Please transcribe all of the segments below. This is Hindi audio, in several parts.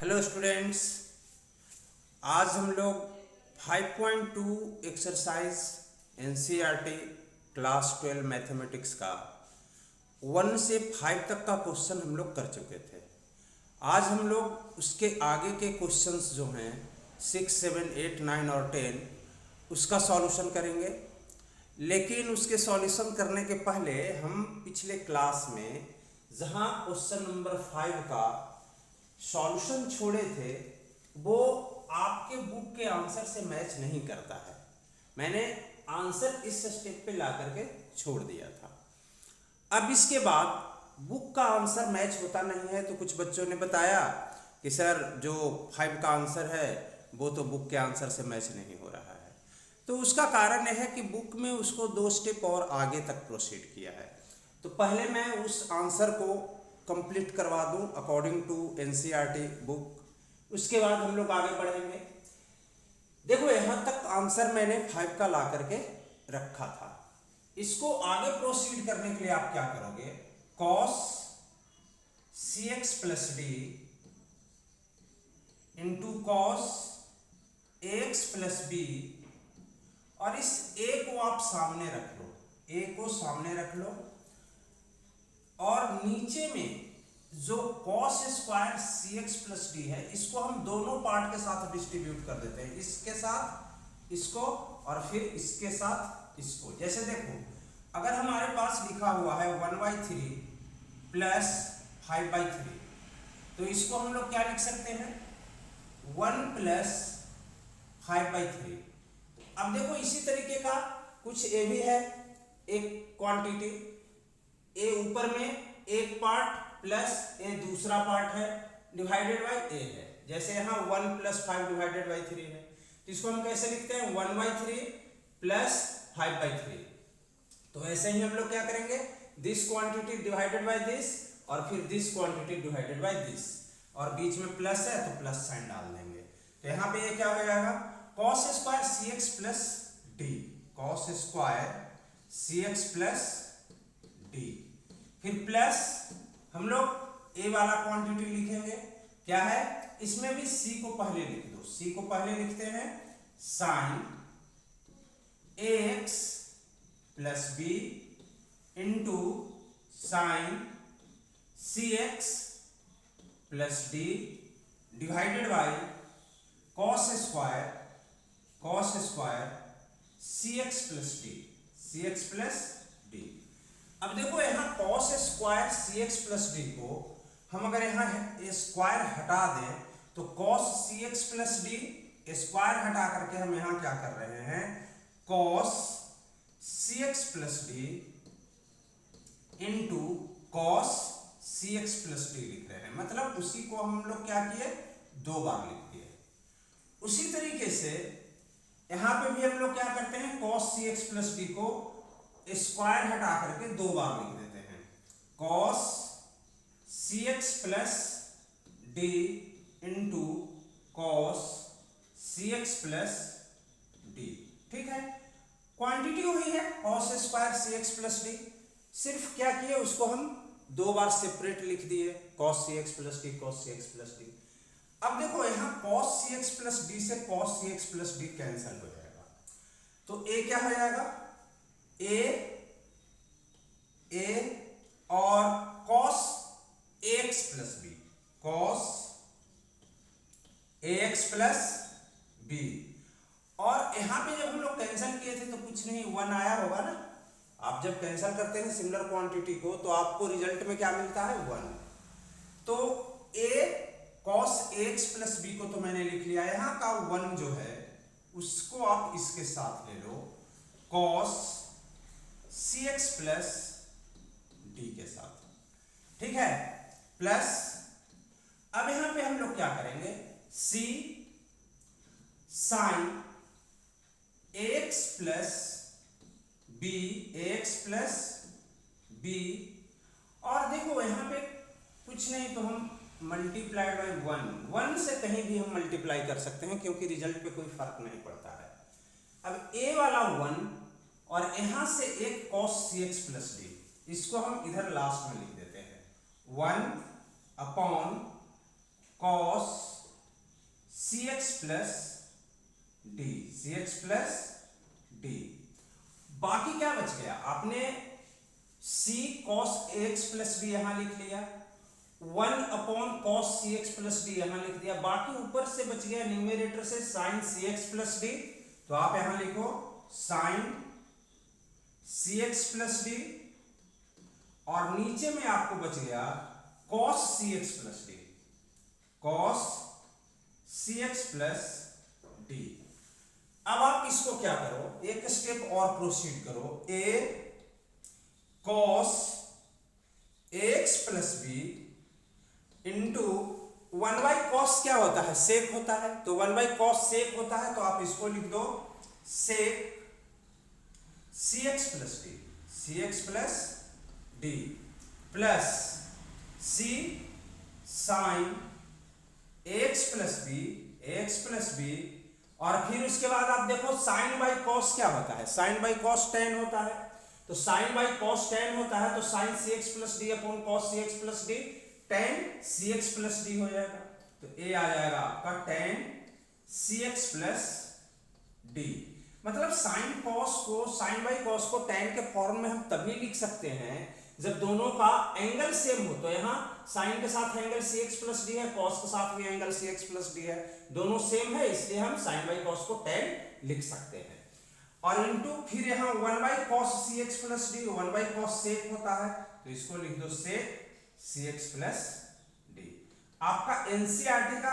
हेलो स्टूडेंट्स, आज हम लोग 5.2 एक्सरसाइज एनसीईआरटी क्लास 12 मैथमेटिक्स का 1 से 5 तक का क्वेश्चन हम लोग कर चुके थे। आज हम लोग उसके आगे के क्वेश्चंस जो हैं 6, 7, 8, 9 और 10 उसका सॉल्यूशन करेंगे। लेकिन उसके सॉल्यूशन करने के पहले हम पिछले क्लास में जहां क्वेश्चन नंबर 5 का सॉल्यूशन छोड़े थे वो आपके बुक के आंसर से मैच नहीं करता है। मैंने आंसर इस स्टेप पे ला करके छोड़ दिया था। अब इसके बाद बुक का आंसर मैच होता नहीं है, तो कुछ बच्चों ने बताया कि सर जो 5 का आंसर है वो तो बुक के आंसर से मैच नहीं हो रहा है। तो उसका कारण यह है कि बुक में उसको 2 स्टेप और आगे तक प्रोसीड किया है। तो पहले मैं उस आंसर को कंप्लीट करवा दूं अकॉर्डिंग टू एनसीईआरटी बुक, उसके बाद हम लोग आगे बढ़ेंगे। देखो यहां तक आंसर मैंने 5 का ला करके रखा था। इसको आगे प्रोसीड करने के लिए आप क्या करोगे, cos cx plus d into cos ax plus b, और इस a को आप सामने रख लो, a को सामने रख लो, और नीचे में जो cos square cx plus D है इसको हम दोनों पार्ट के साथ डिस्ट्रीब्यूट कर देते हैं, इसके साथ इसको और फिर इसके साथ इसको। जैसे देखो अगर हमारे पास लिखा हुआ है 1/3 प्लस 5/3, तो इसको हम लोग क्या लिख सकते हैं 1 प्लस 5/3। अब देखो इसी तरीके का कुछ ए भी है, एक क्वांटिटी ए ऊपर में एक पार्ट प्लस ए दूसरा पार्ट है डिवाइडेड बाय ए है। जैसे यहाँ 1 प्लस 5 डिवाइडेड बाई 3 है, तो इसको हम कैसे लिखते हैं 1/3 प्लस 5/3। तो ऐसे ही हम लोग क्या करेंगे, this quantity divided by this और फिर this quantity divided by this, और बीच में प्लस है तो प्लस साइन डाल देंगे। तो यहाँ पे ये क्या हो जाएगा cos square cx plus D, cos square cx plus D, फिर प्लस हम लोग ए वाला क्वांटिटी लिखेंगे, क्या है इसमें भी c को पहले लिख दो, c को पहले लिखते हैं sine ax plus b into sine cx plus d divided by cos square cx plus d, cx plus d. अब देखो यहाँ cos square cx plus d को हम अगर यहाँ स्क्वायर हटा दें तो cos cx plus D square हटा करके हम यहाँ क्या कर रहे हैं cos cx plus d into cos cx plus D लिख रहे हैं। मतलब उसी को हम लोग क्या किए 2 बार लिख दिए। उसी तरीके से यहाँ पे भी हम लोग क्या करते हैं cos cx प्लस डी को स्क्वायर हटा करके 2 बार लिख देते हैं cos cx plus d into cos cx plus D. ठीक है, क्वांटिटी वही है cos square cx plus D, सिर्फ क्या किए उसको हम 2 बार सेपरेट लिख दिए cos cx plus D cos cx plus d. अब देखो यहाँ cos cx प्लस डी से cos cx plus D cancel हो जाएगा, तो a क्या हो जाएगा a और cos ax plus b, cos ax plus b. और यहाँ पे जब हम लोग कैंसिल किए थे तो कुछ नहीं 1 आया होगा ना। आप जब कैंसिल करते हैं सिमिलर क्वांटिटी को तो आपको रिजल्ट में क्या मिलता है 1। तो a cos ax plus b को तो मैंने लिख लिया, यहाँ का 1 जो है उसको आप इसके साथ ले लो cos cx प्लस डी के साथ, ठीक है, प्लस अब यहां पे हम लोग क्या करेंगे c sine ax plus b, ax plus b, और देखो यहां पे कुछ नहीं तो हम मल्टीप्लाइड बाई 1 से कहीं भी हम मल्टीप्लाई कर सकते हैं क्योंकि रिजल्ट पे कोई फर्क नहीं पड़ता है। अब a वाला 1 और यहां से एक cos cx प्लस डी, इसको हम इधर लास्ट में लिख देते हैं 1 upon cos cx plus d, cx plus d. बाकी क्या बच गया, आपने c cos ax plus b यहां लिख लिया, 1 upon cos cx plus d यहां लिख दिया। बाकी ऊपर से बच गया न्यूमेरेटर से sin cx प्लस डी, तो आप यहां लिखो sin cx प्लस डी, और नीचे में आपको बच गया cos cx plus D, cos cx plus d. अब आप इसको क्या करो, एक स्टेप और प्रोसीड करो, a cos ax plus b into 1 by cos क्या होता है, सेक होता है, तो 1 बाई कॉस सेक होता है, तो आप इसको लिख दो sec cx plus d, cx plus d plus c sine ax plus b, ax plus b, और फिर उसके बाद आप देखो साइन बाई कॉस क्या होता है, साइन बाई कॉस tan होता है, तो साइन बाई कॉस tan होता है, तो sine cx plus d upon cos cx plus d tan cx plus d हो जाएगा, तो a आ जाएगा आपका tan cx प्लस डी। मतलब साइन कॉस को, साइन बाई कॉस को tan के फॉर्म में हम तभी लिख सकते हैं जब दोनों का एंगल सेम हो। तो यहाँ साइन के साथ एंगल cx प्लस डी है, कॉस के साथ भी एंगल cx प्लस डी है, दोनों सेम है, इसलिए हम साइन बाई कॉस को tan लिख सकते हैं। और इनटू फिर यहाँ 1 by cos cx plus d, 1 by cos sec होता है, तो इसको लिख दो सेक cx प्लस डी। आपका एनसीईआरटी का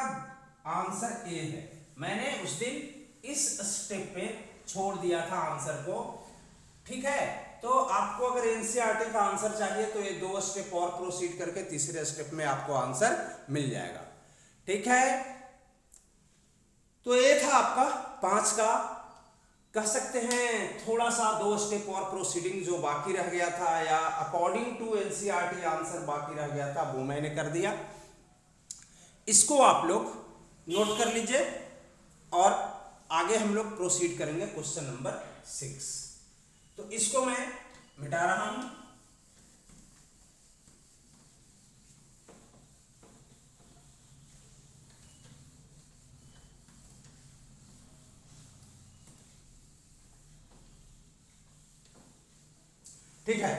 आंसर ए है। मैंने उस दिन इस स्टेप पे छोड़ दिया था आंसर को, ठीक है। तो आपको अगर एनसीईआरटी का आंसर चाहिए तो ये 2 स्टेप और प्रोसीड करके तीसरे स्टेप में आपको आंसर मिल जाएगा, ठीक है। तो ये था आपका 5 का, कह सकते हैं थोड़ा सा 2 स्टेप और प्रोसीडिंग जो बाकी रह गया था, या अकॉर्डिंग टू एनसीईआरटी आंसर बाकी रह गया था, वो मैंने कर दिया। इसको आप लोग नोट कर लीजिए और आगे हम लोग प्रोसीड करेंगे क्वेश्चन नंबर 6। तो इसको मैं मिटा रहा हूं। ठीक है,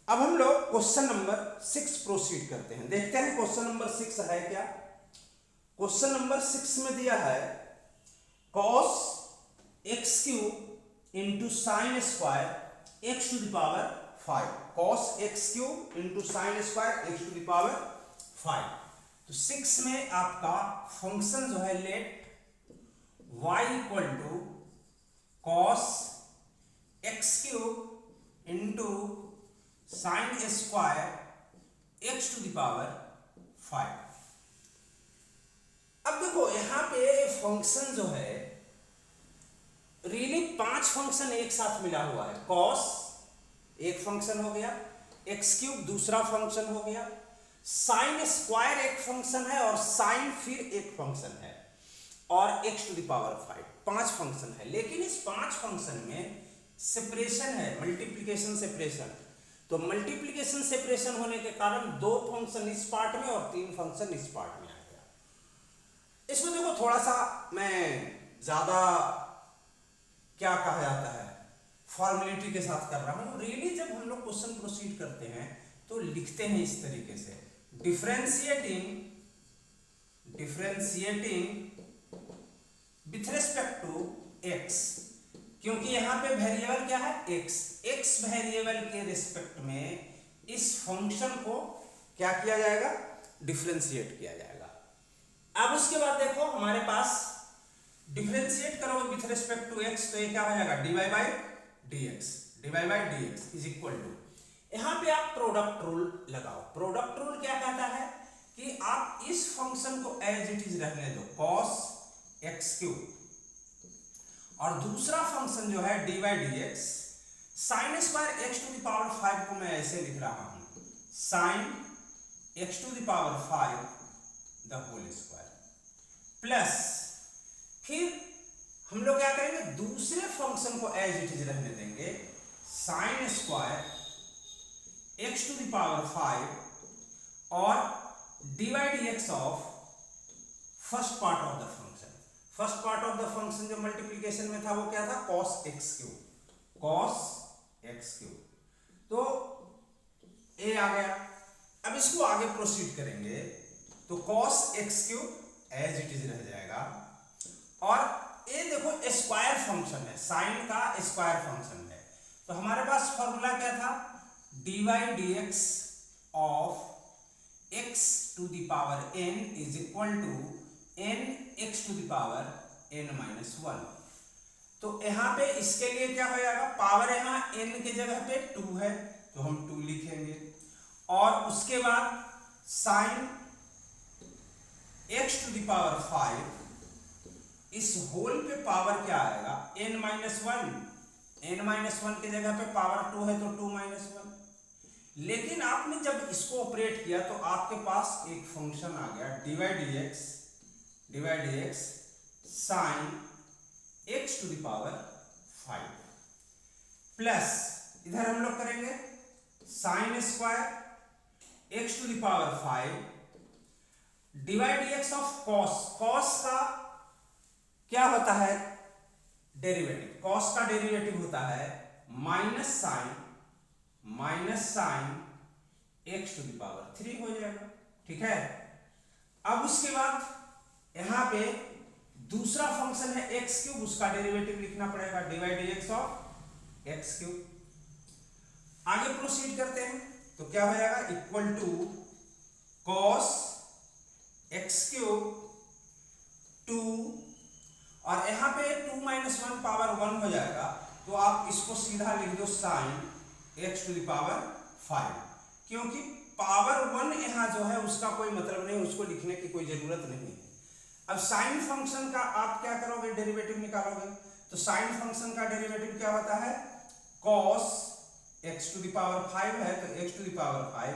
अब हम लोग क्वेश्चन नंबर 6 प्रोसीड करते हैं। देखते हैं क्वेश्चन नंबर 6 है क्या। क्वेश्चन नंबर 6 में दिया है cos x cube into sine square x to the power 5, cos x cube into sine square x to the power 5। तो 6 में आपका फंक्शन जो है let y equal to cos x cube into sine square x to the power 5। अब देखो यहां पे फंक्शन जो है रियली 5 फंक्शन एक साथ मिला हुआ है। cos एक फंक्शन हो गया, एक्स क्यूब दूसरा फंक्शन हो गया, साइन स्क्वायर एक फंक्शन है, और साइन फिर एक फंक्शन है, और x to the power 5, 5 function है। लेकिन इस 5 फंक्शन में सेपरेशन है, मल्टीप्लिकेशन सेपरेशन। तो मल्टीप्लिकेशन सेपरेशन होने के कारण 2 फंक्शन इस पार्ट में और 3 फंक्शन इस पार्ट में आ गया। इसमें देखो थोड़ा सा मैं ज्यादा क्या कहा जाता है फॉर्मेलिटी के साथ कर रहा हूं। रियली जब हम लोग क्वेश्चन प्रोसीड करते हैं तो लिखते हैं इस तरीके से, differentiating with respect to x, क्योंकि यहां पे वेरिएबल क्या है x वेरिएबल के रिस्पेक्ट में इस फंक्शन को क्या किया जाएगा, डिफरेंशिएट किया जाएगा। अब उसके बाद देखो हमारे पास डिफरेंशिएट करोगे विथ रिस्पेक्ट टू x, तो ये क्या हो जाएगा dy by dx is equal to, यहां पे आप प्रोडक्ट रूल लगाओ। प्रोडक्ट रूल क्या कहता है कि आप इस फंक्शन को एज इट इज रहने दो, cos x क्यूब, और दूसरा फंक्शन जो है dy dx, sine square x to the power 5 को मैं ऐसे लिख रहा हूं, sine x to the power 5 the whole square, plus फिर हम लोग क्या करेंगे, दूसरे फंक्शन को एज इट इज रहने देंगे, sine square x to the power 5 और dy dx of first part of the function. First part of the function जो मल्टीप्लीकेशन में था वो क्या था, cos x cube, cos x cube. तो a आ गया। अब इसको आगे प्रोसीड करेंगे तो cos x cube as it is रह जाएगा, और ये देखो स्क्वायर फंक्शन है, साइन का स्क्वायर फंक्शन है, तो हमारे पास फॉर्मूला क्या था, dy dx of x to the power n is equal to n x to the power n minus 1। तो यहाँ पे इसके लिए क्या हो जाएगा, पावर यहाँ n के जगह पे 2 है तो हम 2 लिखेंगे, और उसके बाद sine x to the power 5, इस होल पे पावर क्या आएगा, n माइनस 1, n माइनस 1 के जगह पे पावर 2 है तो 2 माइनस 1। लेकिन आपने जब इसको ऑपरेट किया तो आपके पास एक फंक्शन आ गया dy dx sine x to the power 5 plus इधर हम लोग करेंगे sine square x to the power 5 dy dx of cos का क्या होता है, डेरिवेटिव, cos का डेरिवेटिव होता है minus sine x to the power 3 हो जाएगा, ठीक है। अब उसके बाद यहां पे दूसरा फंक्शन है x क्यूब, उसका डेरिवेटिव लिखना पड़ेगा dy dx of x cube. आगे प्रोसीड करते हैं तो क्या हो जाएगा, equal to cos x cube 2, और यहां पे 2 माइनस 1 पावर 1 हो जाएगा, तो आप इसको सीधा लिख दो sine x to the power 5, क्योंकि पावर 1 यहां जो है उसका कोई मतलब नहीं, उसको लिखने की कोई जरूरत नहीं है। अब साइन फंक्शन का आप क्या करोगे, डेरिवेटिव निकालोगे, तो साइन फंक्शन का डेरिवेटिव क्या होता है, cos x to the power 5 है तो x टू द पावर 5,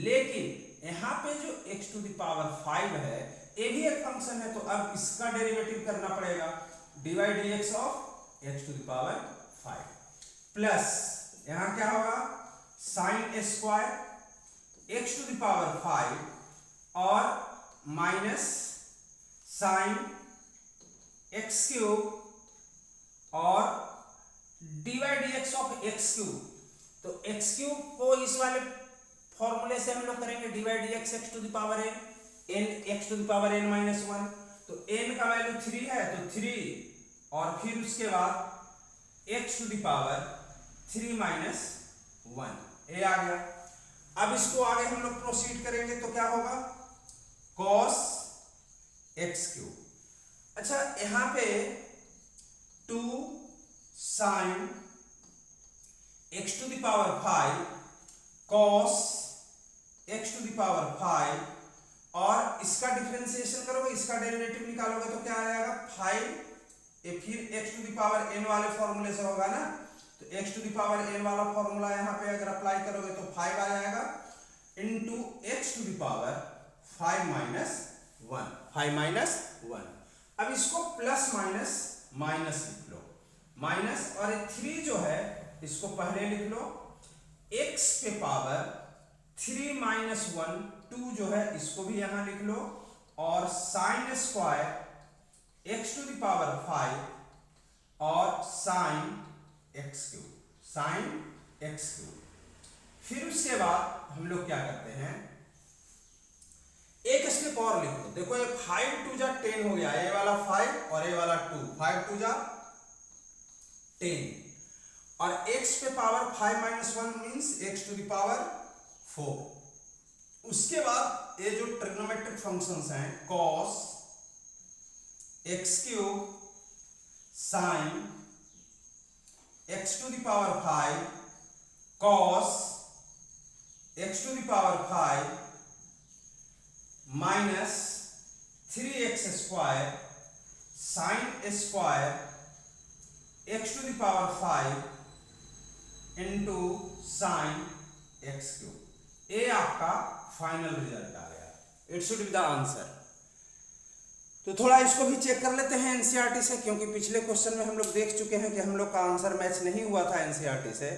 लेकिन यहाँ पे जो x टू द पावर 5 है ये भी एक फंक्शन है, तो अब इसका डेरिवेटिव करना पड़ेगा dy dx of x to the power 5 plus यहाँ क्या होगा sine square x to the power 5 और माइनस साइन x क्यूब और dy dx of x cube. तो x क्यूब को इस वाले फॉर्मूले से हम लोग करेंगे dy dx x to the power n x to the power n minus 1, तो n का वैल्यू 3 है तो 3, और फिर उसके बाद x to the power 3 minus 1 ये आ गया। अब इसको आगे हम लोग प्रोसीड करेंगे तो क्या होगा, cos x क्यूब। अच्छा यहां पे 2 sine x to the power 5 cos x to the power 5, और इसका डिफरेंशिएशन करोगे, इसका डेरिवेटिव निकालोगे तो क्या आएगा 5, ये फिर x to the power n वाले फॉर्मूले से होगा ना, तो x to the power n वाला फॉर्मूला यहाँ पे अगर अप्लाई करोगे तो 5 आ जाएगा into x to the power 5 minus 1। अब इसको प्लस माइनस लिख लो, माइनस, और 3 जो है इसको पहले लिख लो, x पे पावर 3 माइनस 1 2 जो है इसको भी यहां लिख लो, और sine square x to the power 5 और साइन x क्यूब। फिर उसके बाद हम लोग क्या करते हैं, एक स्टेप और लिख लो, देखो ये 5 2 जा 10 हो गया, ये वाला 5 और ये वाला 2, 5 2 जा 10, और x पे power 5 minus 1 means x to the power 4। उसके बाद ये जो ट्रिग्नोमेट्रिक फंक्शंस हैं cos x cube sine x to the power 5 cos x to the power 5 minus 3x square sine square x to the power 5 into sine x cube. ये आपका फाइनल रिजल्ट आ गया, it should be the answer. तो थोड़ा इसको भी चेक कर लेते हैं एनसीईआरटी से, क्योंकि पिछले क्वेश्चन में हम लोग देख चुके हैं कि हम लोग का आंसर मैच नहीं हुआ था एनसीईआरटी से,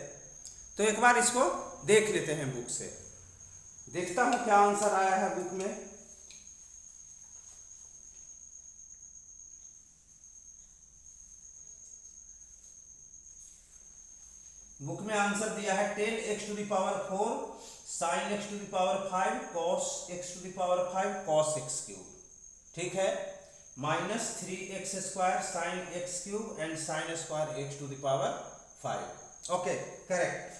तो एक बार इसको देख लेते हैं बुक से, देखता हूं क्या आंसर आया है बुक में। बुक में आंसर दिया है 10x⁴ sin x⁵ cos x⁵ cos x³, ठीक है, -3x² sin x³ and sin square x⁵ okay correct.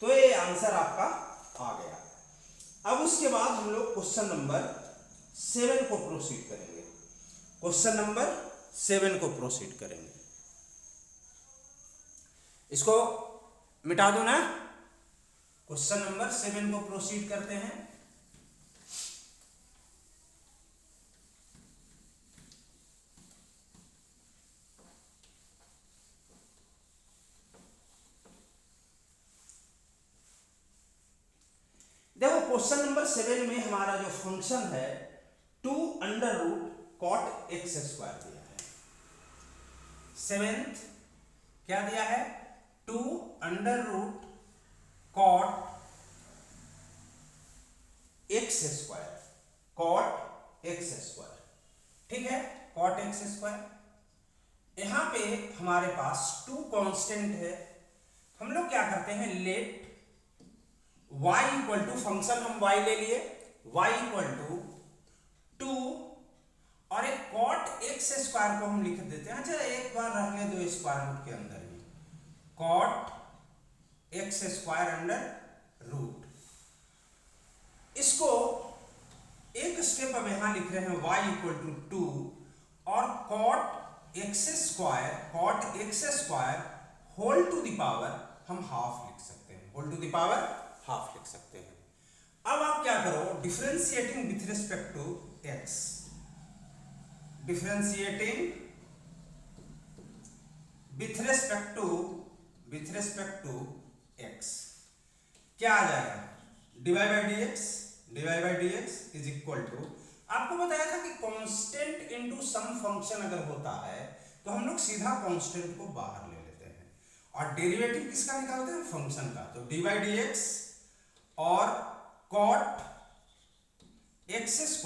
तो ये आंसर आपका आ गया। अब उसके बाद हम लोग क्वेश्चन नंबर 7 को प्रोसीड करेंगे। क्वेश्चन नंबर 7 को प्रोसीड करेंगे। इसको मिटा दो ना। क्वेश्चन नंबर 7 को प्रोसीड करते हैं। देखो क्वेश्चन नंबर 7 में हमारा जो फंक्शन है 2√cot x² दिया है। 7th क्या दिया है? 2√cot x², cot x², ठीक है, cot x²। यहां पे हमारे पास 2 कांस्टेंट है। हम लोग क्या करते हैं, let y equal to, function हम y ले लिए, y इक्वल टू 2 और एक cot x² को हम लिख देते हैं। अच्छा एक बार रहने दो स्क्वायर रूट के अंदर ही, cot x² अंडर रूट। इसको एक स्टेप अब यहां लिख रहे हैं y इक्वल टू 2 और cot x² whole to the power हम हाफ लिख सकते हैं, whole to the power half लिख सकते हैं। अब आप क्या करो, differentiating with respect to x, differentiating with respect to x, क्या आ जाएगा, dy by dx is equal to, आपको बताया था कि कांस्टेंट इनटू सम फंक्शन अगर होता है तो हम लोग सीधा कांस्टेंट को बाहर ले लेते हैं और डेरिवेटिव किसका निकालते हैं, फंक्शन का। तो dy बाई dx और cot x²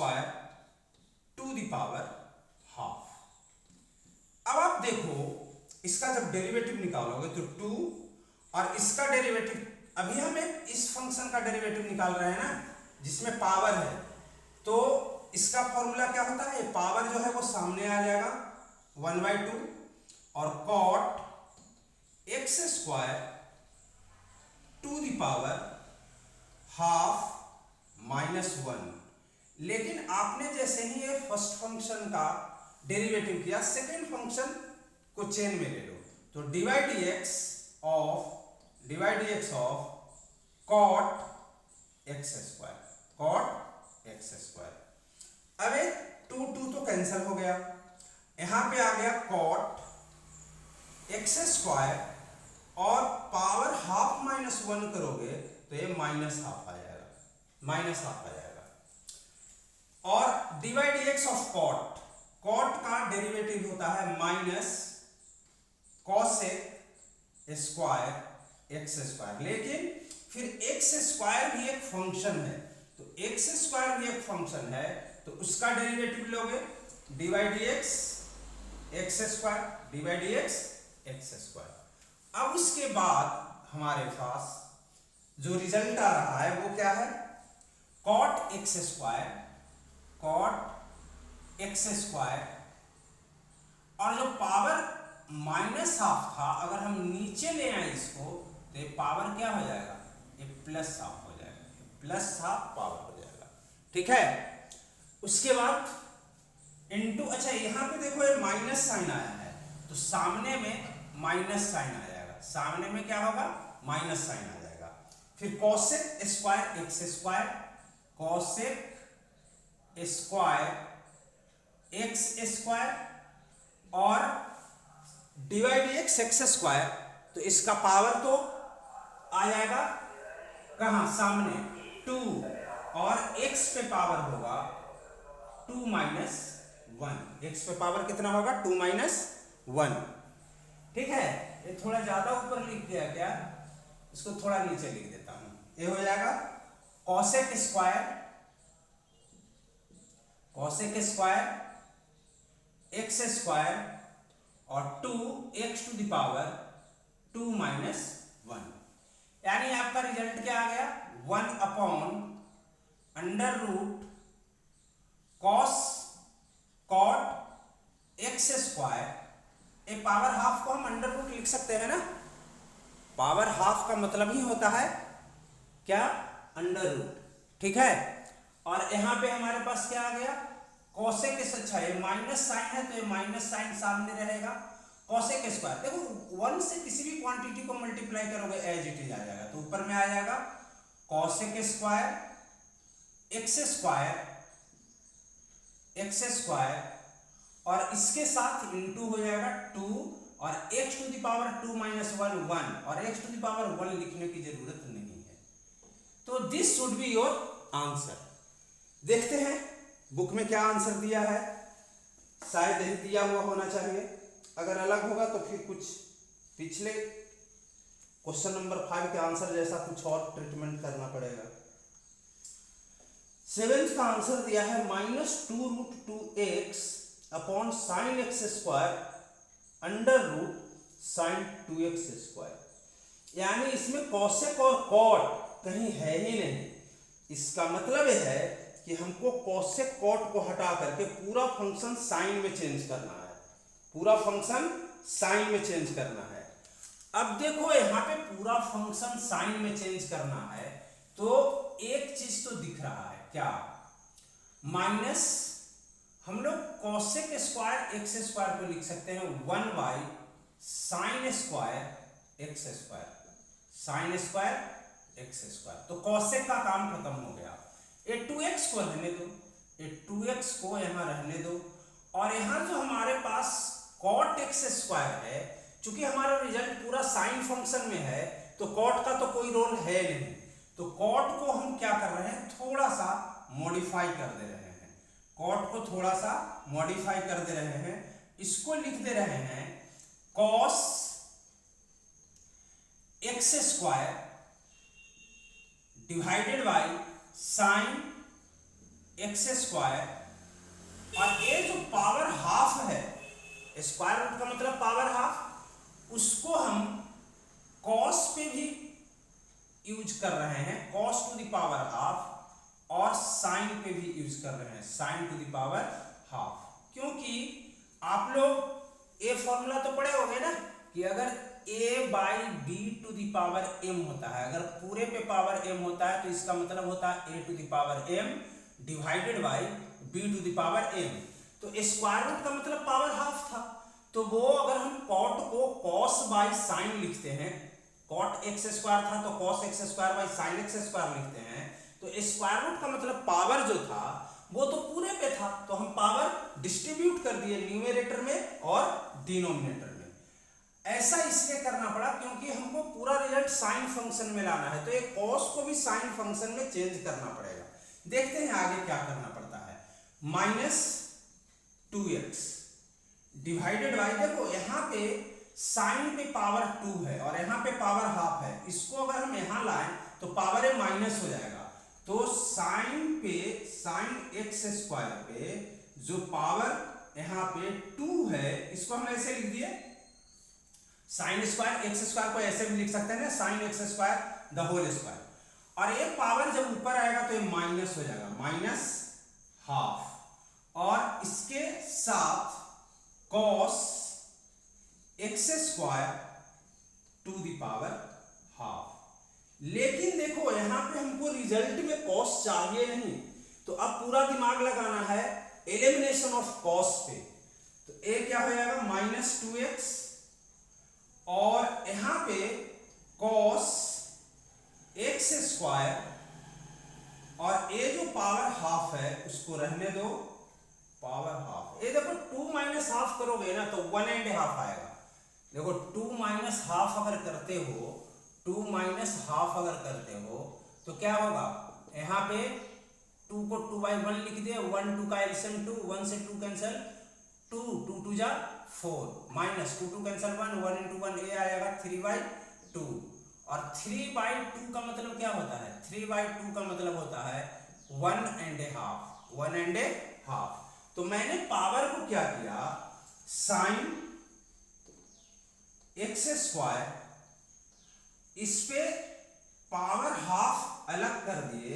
to the power half. अब आप देखो इसका जब डेरिवेटिव निकालोगे तो 2 और इसका डेरिवेटिव, अभी हम इस फंक्शन का डेरिवेटिव निकाल रहे हैं ना जिसमें पावर है, तो इसका फॉर्मूला क्या होता है, पावर जो है वो सामने आ जाएगा 1/2 और cot x² to the power half -1। लेकिन आपने जैसे ही ये फर्स्ट फंक्शन का डेरिवेटिव किया, सेकेंड फंक्शन को चेन में ले लो, तो dy dx of cot x², अब 2 तो कैंसिल हो गया, यहां पे आ गया cot x² और पावर हाफ -1 करोगे तो ये -हाफ आ जाएगा, और dy dx ऑफ cot का डेरिवेटिव होता है -cosec² x², लेकिन फिर x² भी एक फंक्शन है, तो x² भी एक फंक्शन है तो उसका डेरिवेटिव लोगे dy dx x²। अब उसके बाद हमारे पास जो रिजल्ट आ रहा है वो क्या है, cot x² और जो पावर -हाफ था अगर हम नीचे ले आए इसको तो ये पावर क्या हो जाएगा, ये +हाफ हो जाएगा, +हाफ पावर हो जाएगा, ठीक है। उसके बाद इनटू, अच्छा यहाँ पे देखो ये माइनस साइन आया है तो सामने में माइनस साइन आ जाएगा, सामने में क्या होगा, माइनस साइन आ जाएगा। फिर cosec² x² और dy dx x², तो इसका पावर तो आ जाएगा कहां, सामने 2 और x पे पावर होगा 2 - 1, x पे पावर कितना होगा, 2 - 1, ठीक है। ये थोड़ा ज्यादा ऊपर लिख दिया क्या, इसको थोड़ा नीचे लिख देता हूं, ये हो जाएगा cosec² x² और 2x⁴ 2 - 1, यानी आपका रिजल्ट क्या आ गया, 1/√, कॉस कॉट एक्स स्क्वायर, ए पावर हाफ को हम अंडर रूट लिख सकते हैं ना, पावर हाफ का मतलब ही होता है क्या, अंडर रूट, ठीक है। और यहां पे हमारे पास क्या आ गया, कॉसेक, अच्छा ये माइनस साइन है तो ये माइनस साइन सामने रहेगा, कॉसेक स्क्वायर, देखो 1 से किसी भी क्वांटिटी को मल्टीप्लाई करोगे एज इट इज आ जाएगा, तो ऊपर में आ जाएगा कॉसेक स्क्वायर एक्स स्क्वायर और इसके साथ इंटू हो जाएगा 2 और x to the power 2 minus 1 1 और x टू द पावर 1 लिखने की जरूरत नहीं है। तो this should be your answer. देखते हैं बुक में क्या आंसर दिया है, शायद यही दिया हुआ होना चाहिए, अगर अलग होगा तो फिर कुछ पिछले क्वेश्चन नंबर 5 के आंसर जैसा कुछ और ट्रीटमेंट करना पड़ेगा। 7th का आंसर दिया है -2√2x upon sine x square under root sine 2x square, यानी इसमें कॉसेक और कॉट कहीं है ही नहीं। इसका मतलब यह है कि हमको कॉसेक कॉट को हटा करके पूरा फंक्शन साइन में चेंज करना है, पूरा फंक्शन साइन में चेंज करना है। अब देखो यहाँ पे पूरा फंक्शन साइन में चेंज करना है तो एक चीज तो दिख रहा है, क्या, माइनस, हम लोग कॉसेक स्क्वायर एक्स स्क्वायर को लिख सकते हैं 1 sign square x square, sine square x square, तो कॉसेक का काम खत्म हो गया। ये 2x को रहने दो, ये 2x को यहां रहने दो और यहां जो हमारे पास कॉट एक्स स्क्वायर है, चूंकि हमारा रिजल्ट पूरा साइन फंक्शन में है तो कॉट का तो कोई रोल है नहीं, तो कॉट को हम क्या कर रहे हैं, थोड़ा सा मॉडिफाई कर दे रहे हैं, कॉट को थोड़ा सा मॉडिफाई कर दे रहे हैं, इसको लिख दे रहे हैं cos x square divided by sine x square और ये जो पावर हाफ है, स्क्वायर रूट का मतलब पावर हाफ, उसको हम कॉस पे भी यूज कर रहे हैं, cos two the power half, और साइन पे भी यूज कर रहे हैं, sign to the power half, क्योंकि आप लोग ये फॉर्मूला तो पढ़े होंगे ना कि अगर a/b to the power m होता है, अगर पूरे पे पावर m होता है तो इसका मतलब होता है a to the power m divided by b to the power m, तो स्क्वायर रूट का मतलब पावर हाफ था, तो वो अगर हम कॉट को कॉस बाई साइन लिखते हैं, कॉट एक्स स्क्वायर था तो cos x square by sine x square लिखते हैं, तो स्क्वायर रूट का मतलब पावर जो था वो तो पूरे पे था, तो हम पावर डिस्ट्रीब्यूट कर दिए न्यूमरेटर में और डिनोमिनेटर में। ऐसा इसलिए करना पड़ा क्योंकि हमको पूरा रिजल्ट साइन फंक्शन में लाना है, तो एक कॉस को भी साइन फंक्शन में चेंज करना पड़ेगा। देखते हैं आगे क्या करना पड़ता है, -2x डिवाइडेड बाई, देखो यहाँ पे साइन पे पावर 2 है और यहाँ पे पावर हाफ है, इसको अगर हम यहाँ लाएं तो पावर ए माइनस हो जाएगा, तो साइन पे साइन एक्स स्क्वायर पे जो पावर यहाँ पे 2 है इसको हम ऐसे लिख दिए, साइन स्क्वायर एक्स स्क्वायर को ऐसे भी लिख सकते हैं ना, sine x square the whole square, और ये पावर जब ऊपर आएगा तो ये माइनस हो जाएगा, -12 और इसके साथ cos x square to the power half. लेकिन देखो यहां पे हमको रिजल्ट में कॉस चाहिए नहीं, तो अब पूरा दिमाग लगाना है एलिमिनेशन ऑफ कॉस पे, तो ए क्या हो जाएगा -2x और यहां पे कॉस एक्स स्क्वायर और ए जो पावर हाफ है उसको रहने दो पावर हाफ, ये देखो 2 माइनस हाफ करोगे ना तो 1.5 आएगा, देखो 2 माइनस हाफ अगर करते हो, 2 माइनस हाफ अगर करते हो तो क्या होगा, यहाँ पे 2 को 2/1 लिख दिए, 1 2 का एलसीएम 2, 1 से 2 कैंसिल, 2 2 2 जा 4, माइनस 2 2 कैंसिल 1, 1 into 1 ए आएगा 3/2, और 3/2 का मतलब क्या होता है, 3/2 का मतलब होता है 1.5, तो मैंने पावर को क्या किया, साइन एक्स स्क्वायर, इस पे पावर हाफ अलग कर दिए,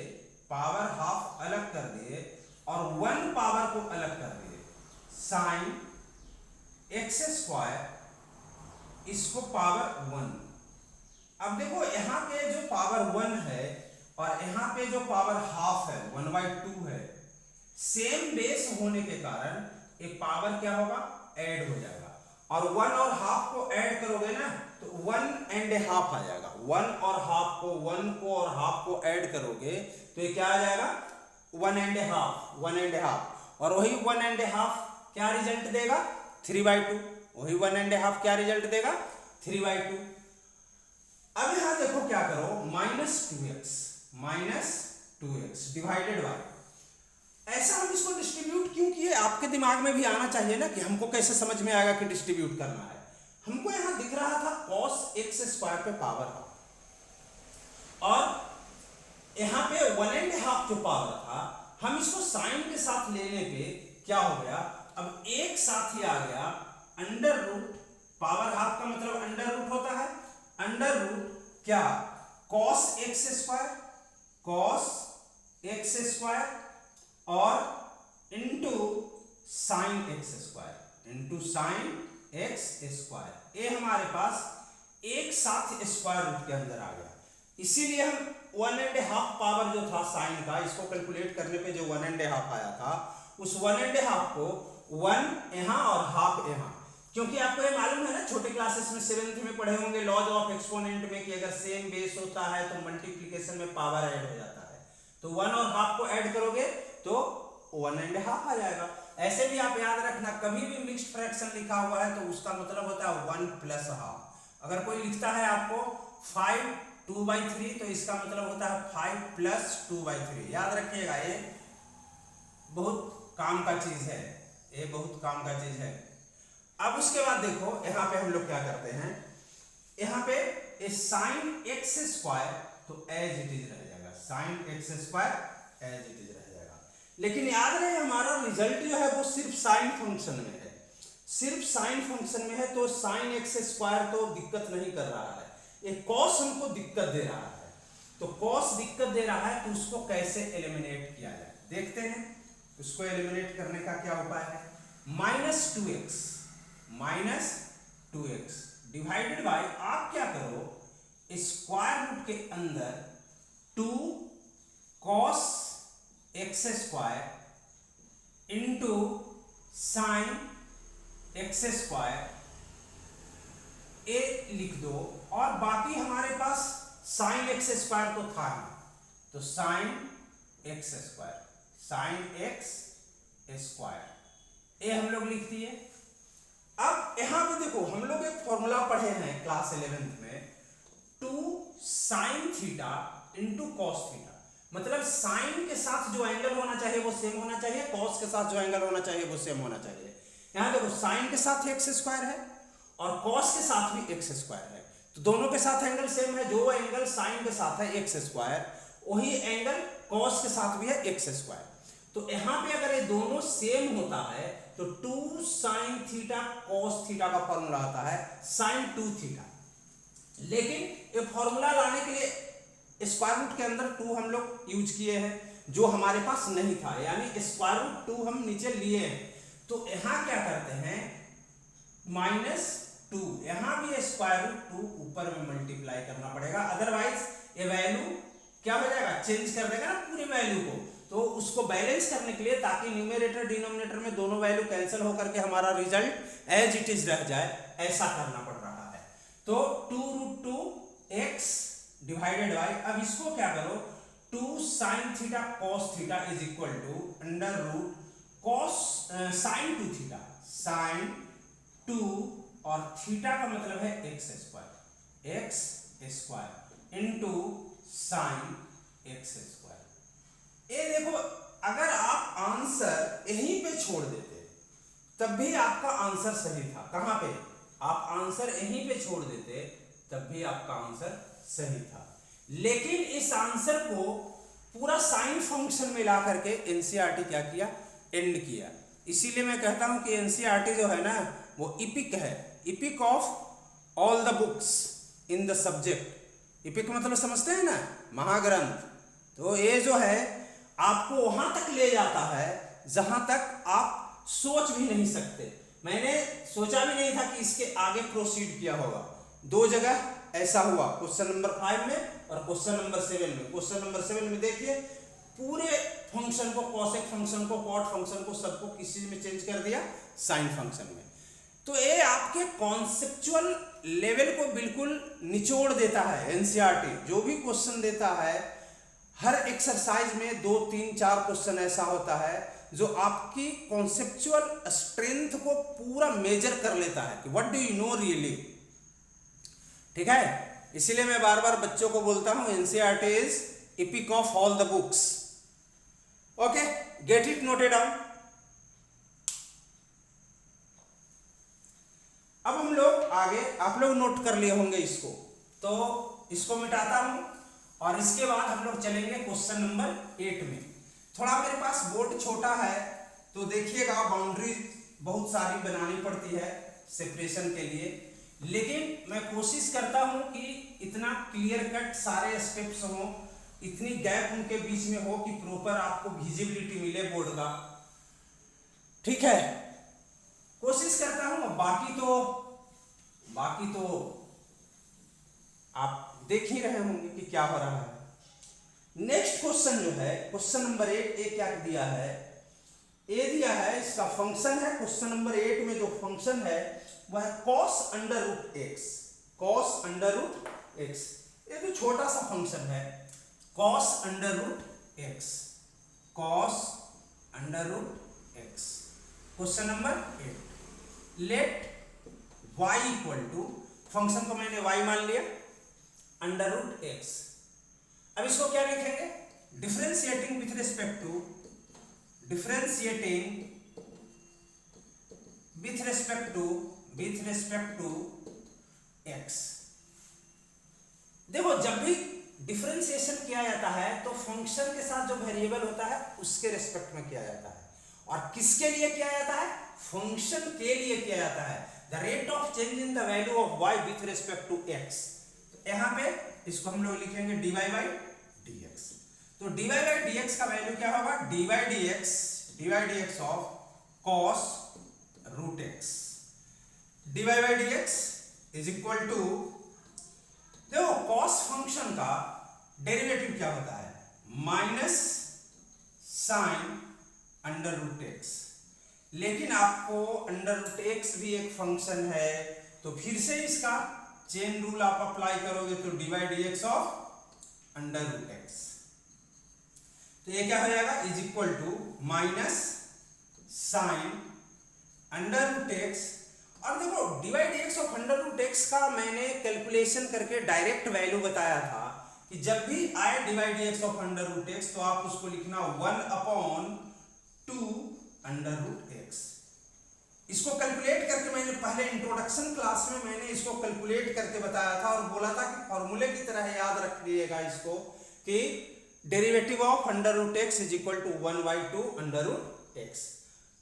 पावर हाफ अलग कर दिए और 1 पावर को अलग कर दिए, साइन एक्स स्क्वायर इसको पावर 1। अब देखो यहाँ पे जो पावर 1 है और यहाँ पे जो पावर हाफ है 1/2 है, सेम बेस होने के कारण ये पावर क्या होगा, ऐड हो जाएगा। और 1 और हाफ को ऐड करोगे ना तो 1.5 आ जाएगा। 1 और हाफ को, 1 को और हाफ को ऐड करोगे तो ये क्या आ जाएगा, 1.5 और वही 1.5 क्या रिजल्ट देगा, 3/2। वही 1.5 क्या रिजल्ट देगा, 3/2। अब यहां देखो क्या करो, -2x डिवाइडेड बाय, ऐसा हम इसको डिस्ट्रीब्यूट क्यों किए, आपके दिमाग में भी आना चाहिए ना कि हमको कैसे समझ में आएगा कि डिस्ट्रीब्यूट करना है। हमको यहां दिख रहा था cos x स्क्वायर पे पावर हाफ और यहां पे 1.5 जो पावर था, हम इसको साइन के साथ लेने पे क्या हो गया, अब एक साथ ही आ गया अंडर रूट, पावर हाफ का मतलब अंडर रूट होता है, अंडर रूट क्या, cos x स्क्वायर और इंटू साइन एक्स स्क्वायर, ये हमारे पास एक साथ स्क्वायर रूट के अंदर आ गया। इसीलिए हम 1.5 पावर जो था साइन का, इसको कैलकुलेट करने पे जो 1.5 आया था, उस 1.5 को 1 यहाँ और हाफ यहाँ, क्योंकि आपको ये मालूम है ना, छोटे क्लासेस में 7th में पढ़े होंगे लॉज ऑफ एक्सपोनेंट में कि अगर सेम बेस होता है तो मल्टीप्लिकेशन में पावर ऐड हो जाता है, तो 1 और हाफ को ऐड करोगे तो 1.5 आ जाएगा। ऐसे भी आप याद रखना, कभी भी मिक्स्ड फ्रैक्शन लिखा हुआ है तो उसका मतलब होता है 1 + हाफ। अगर कोई लिखता है आपको 5 2/3 तो इसका मतलब होता है 5 + 2/3। याद रखिएगा, ये बहुत काम का चीज है, ये बहुत काम का चीज है। अब उसके बाद देखो यहाँ पे हम लोग क्या करते हैं, यहाँ पे साइन एक्स स्क्वायर तो एज इट इज रह जाएगा, sine x square as it is रह जाएगा। लेकिन याद रहे हमारा रिजल्ट जो है वो सिर्फ साइन फंक्शन में है, सिर्फ साइन फंक्शन में है, तो साइन एक्स स्क्वायर तो दिक्कत नहीं कर रहा है, ये कॉस हमको दिक्कत दे रहा है। तो कॉस दिक्कत दे रहा है तो उसको कैसे एलिमिनेट किया जाए देखते हैं। उसको एलिमिनेट करने का क्या उपाय है, -2x डिवाइडेड बाय, आप क्या करो, स्क्वायर रूट के अंदर 2 cos x square into sine x square A लिख दो, और बाकी हमारे पास साइन एक्स स्क्वायर तो था ही, तो साइन एक्स स्क्वायर ए हम लोग लिख दिए। अब यहां पे देखो हम लोग एक फॉर्मूला पढ़े हैं क्लास 11th में, 2 sin theta into cos theta, मतलब साइन के साथ जो एंगल होना चाहिए वो सेम होना चाहिए, कॉस के साथ जो एंगल होना चाहिए वो सेम होना चाहिए। यहां देखो साइन के साथ एक्स स्क्वायर है और कॉस के साथ भी एक्स स्क्वायर है, तो दोनों के साथ एंगल सेम है। जो एंगल साइन के साथ है एक्स स्क्वायर, वही एंगल कॉस के साथ भी है एक्स स्क्वायर। तो यहां पे अगर ये दोनों सेम होता है तो 2 sin थीटा cos थीटा का फॉर्मूला आता है sin 2 थीटा। लेकिन ये फॉर्मूला लाने के लिए स्क्वायर रूट के अंदर 2 हम लोग यूज किए हैं, जो हमारे पास नहीं था, यानी स्क्वायर रूट 2 हम नीचे लिए हैं। तो यहां क्या करते हैं, -2, यहां भी स्क्वायर रूट 2 ऊपर में मल्टीप्लाई करना पड़ेगा, अदरवाइज ये वैल्यू क्या हो जाएगा, चेंज कर देगा ना पूरी वैल्यू को। तो उसको बैलेंस करने के लिए, ताकि न्यूमरेटर डिनोमिनेटर में दोनों वैल्यू कैंसिल होकर के हमारा रिजल्ट एज इट इज रह जाए, ऐसा करना पड़ रहा है। तो 2√2x डिवाइडेड बाय, अब इसको क्या करो, 2 sin theta cos theta is equal to under root cos sin 2 theta, sin 2 और थीटा का मतलब है x square into sin x square. ये देखो, अगर आप आंसर यहीं पे छोड़ देते तब भी आपका आंसर सही था। कहां पे, आप आंसर यहीं पे छोड़ देते तब भी आपका आंसर सही था। लेकिन इस आंसर को पूरा साइन फंक्शन में ला करके एनसीईआरटी क्या किया, एंड किया। इसीलिए मैं कहता हूं कि एनसीईआरटी जो है ना वो इपिक है, EPIC of all the books in the subject. EPIC मतलब समझते हैं ना, महाग्रंथ। तो ये जो है आपको वहां तक ले जाता है जहां तक आप सोच भी नहीं सकते। मैंने सोचा भी नहीं था कि इसके आगे प्रोसीड किया होगा। 2 जगह ऐसा हुआ, क्वेश्चन नंबर 5 में और क्वेश्चन नंबर 7 में। क्वेश्चन नंबर 7 में देखिए पूरे फंक्शन को, कोसेक फंक्शन को, कॉट फंक्शन को, सबको किस चीज में चेंज कर दिया, साइन फंक्शन में। तो ये आपके कॉन्सेप्चुअल लेवल को बिल्कुल निचोड़ देता है। एनसीईआरटी जो भी क्वेश्चन देता है, हर एक्सरसाइज में 2, 3, 4 क्वेश्चन ऐसा होता है जो आपकी कॉन्सेप्चुअल स्ट्रेंथ को पूरा मेजर कर लेता है कि what do you know really. ठीक है, इसीलिए मैं बार बार बच्चों को बोलता हूं NCERT is epic of all the books. Okay, get it noted down. अब हम लोग आगे, आप लोग नोट कर लिए होंगे इसको, तो इसको मिटाता हूं और इसके बाद हम लोग चलेंगे क्वेश्चन नंबर 8 में। थोड़ा मेरे पास बोर्ड छोटा है तो देखिएगा, बाउंड्री बहुत सारी बनानी पड़ती है सेपरेशन के लिए, लेकिन मैं कोशिश करता हूं कि इतना क्लियर कट सारे स्टेप्स हों, इतनी गैप उनके बीच में हो कि प्रॉपर आपको विजिबिलिटी मिले बोर्ड का। ठीक है, कोशिश करता हूं। बाकी तो आप देख ही रहे होंगे कि क्या हो रहा है। नेक्स्ट क्वेश्चन जो है, क्वेश्चन नंबर 8, ए क्या दिया है, ए दिया है, इसका फंक्शन है। क्वेश्चन नंबर 8 में जो फंक्शन है वह है cos under root x. cos under root x, ये तो छोटा सा फंक्शन है, cos under root x, cos under root x. Question number 8, let y equal to, function को मैंने y मान लिया, अंडर रूट एक्स। अब इसको क्या लिखेंगे, differentiating with respect to, differentiating with respect to x. देखो, जब भी डिफरेंशिएशन किया जाता है तो फंक्शन के साथ जो वेरिएबल होता है उसके रिस्पेक्ट में किया जाता है। और किसके लिए किया जाता है, फंक्शन के लिए किया जाता है। The rate of change in the value of y with respect to x। तो यहां पे इसको हम लोग लिखेंगे dy बाई dx। तो dy बाई dx का वैल्यू क्या होगा, dy dx of cos root x। dy by dx is equal to, देखो cos फंक्शन का डेरिवेटिव क्या होता है, minus sine under root x. लेकिन आपको अंडर रूट एक्स भी एक फंक्शन है, तो फिर से इसका चेन रूल आप अप्लाई करोगे तो d by d x of under root x. तो ये क्या हो जाएगा, is equal to minus sine under root x. और देखो d by d x of under root x का मैंने कैलकुलेशन करके डायरेक्ट वैल्यू बताया था कि जब भी आए d by d x of under root x तो आप उसको लिखना 1/2 अंडर रूट एक्स। इसको कैलकुलेट करके मैंने पहले इंट्रोडक्शन क्लास में मैंने इसको कैलकुलेट करके बताया था और बोला था कि फॉर्मूले की तरह याद रख लीजिएगा इसको कि derivative of under root X is equal to 1/2 under root x.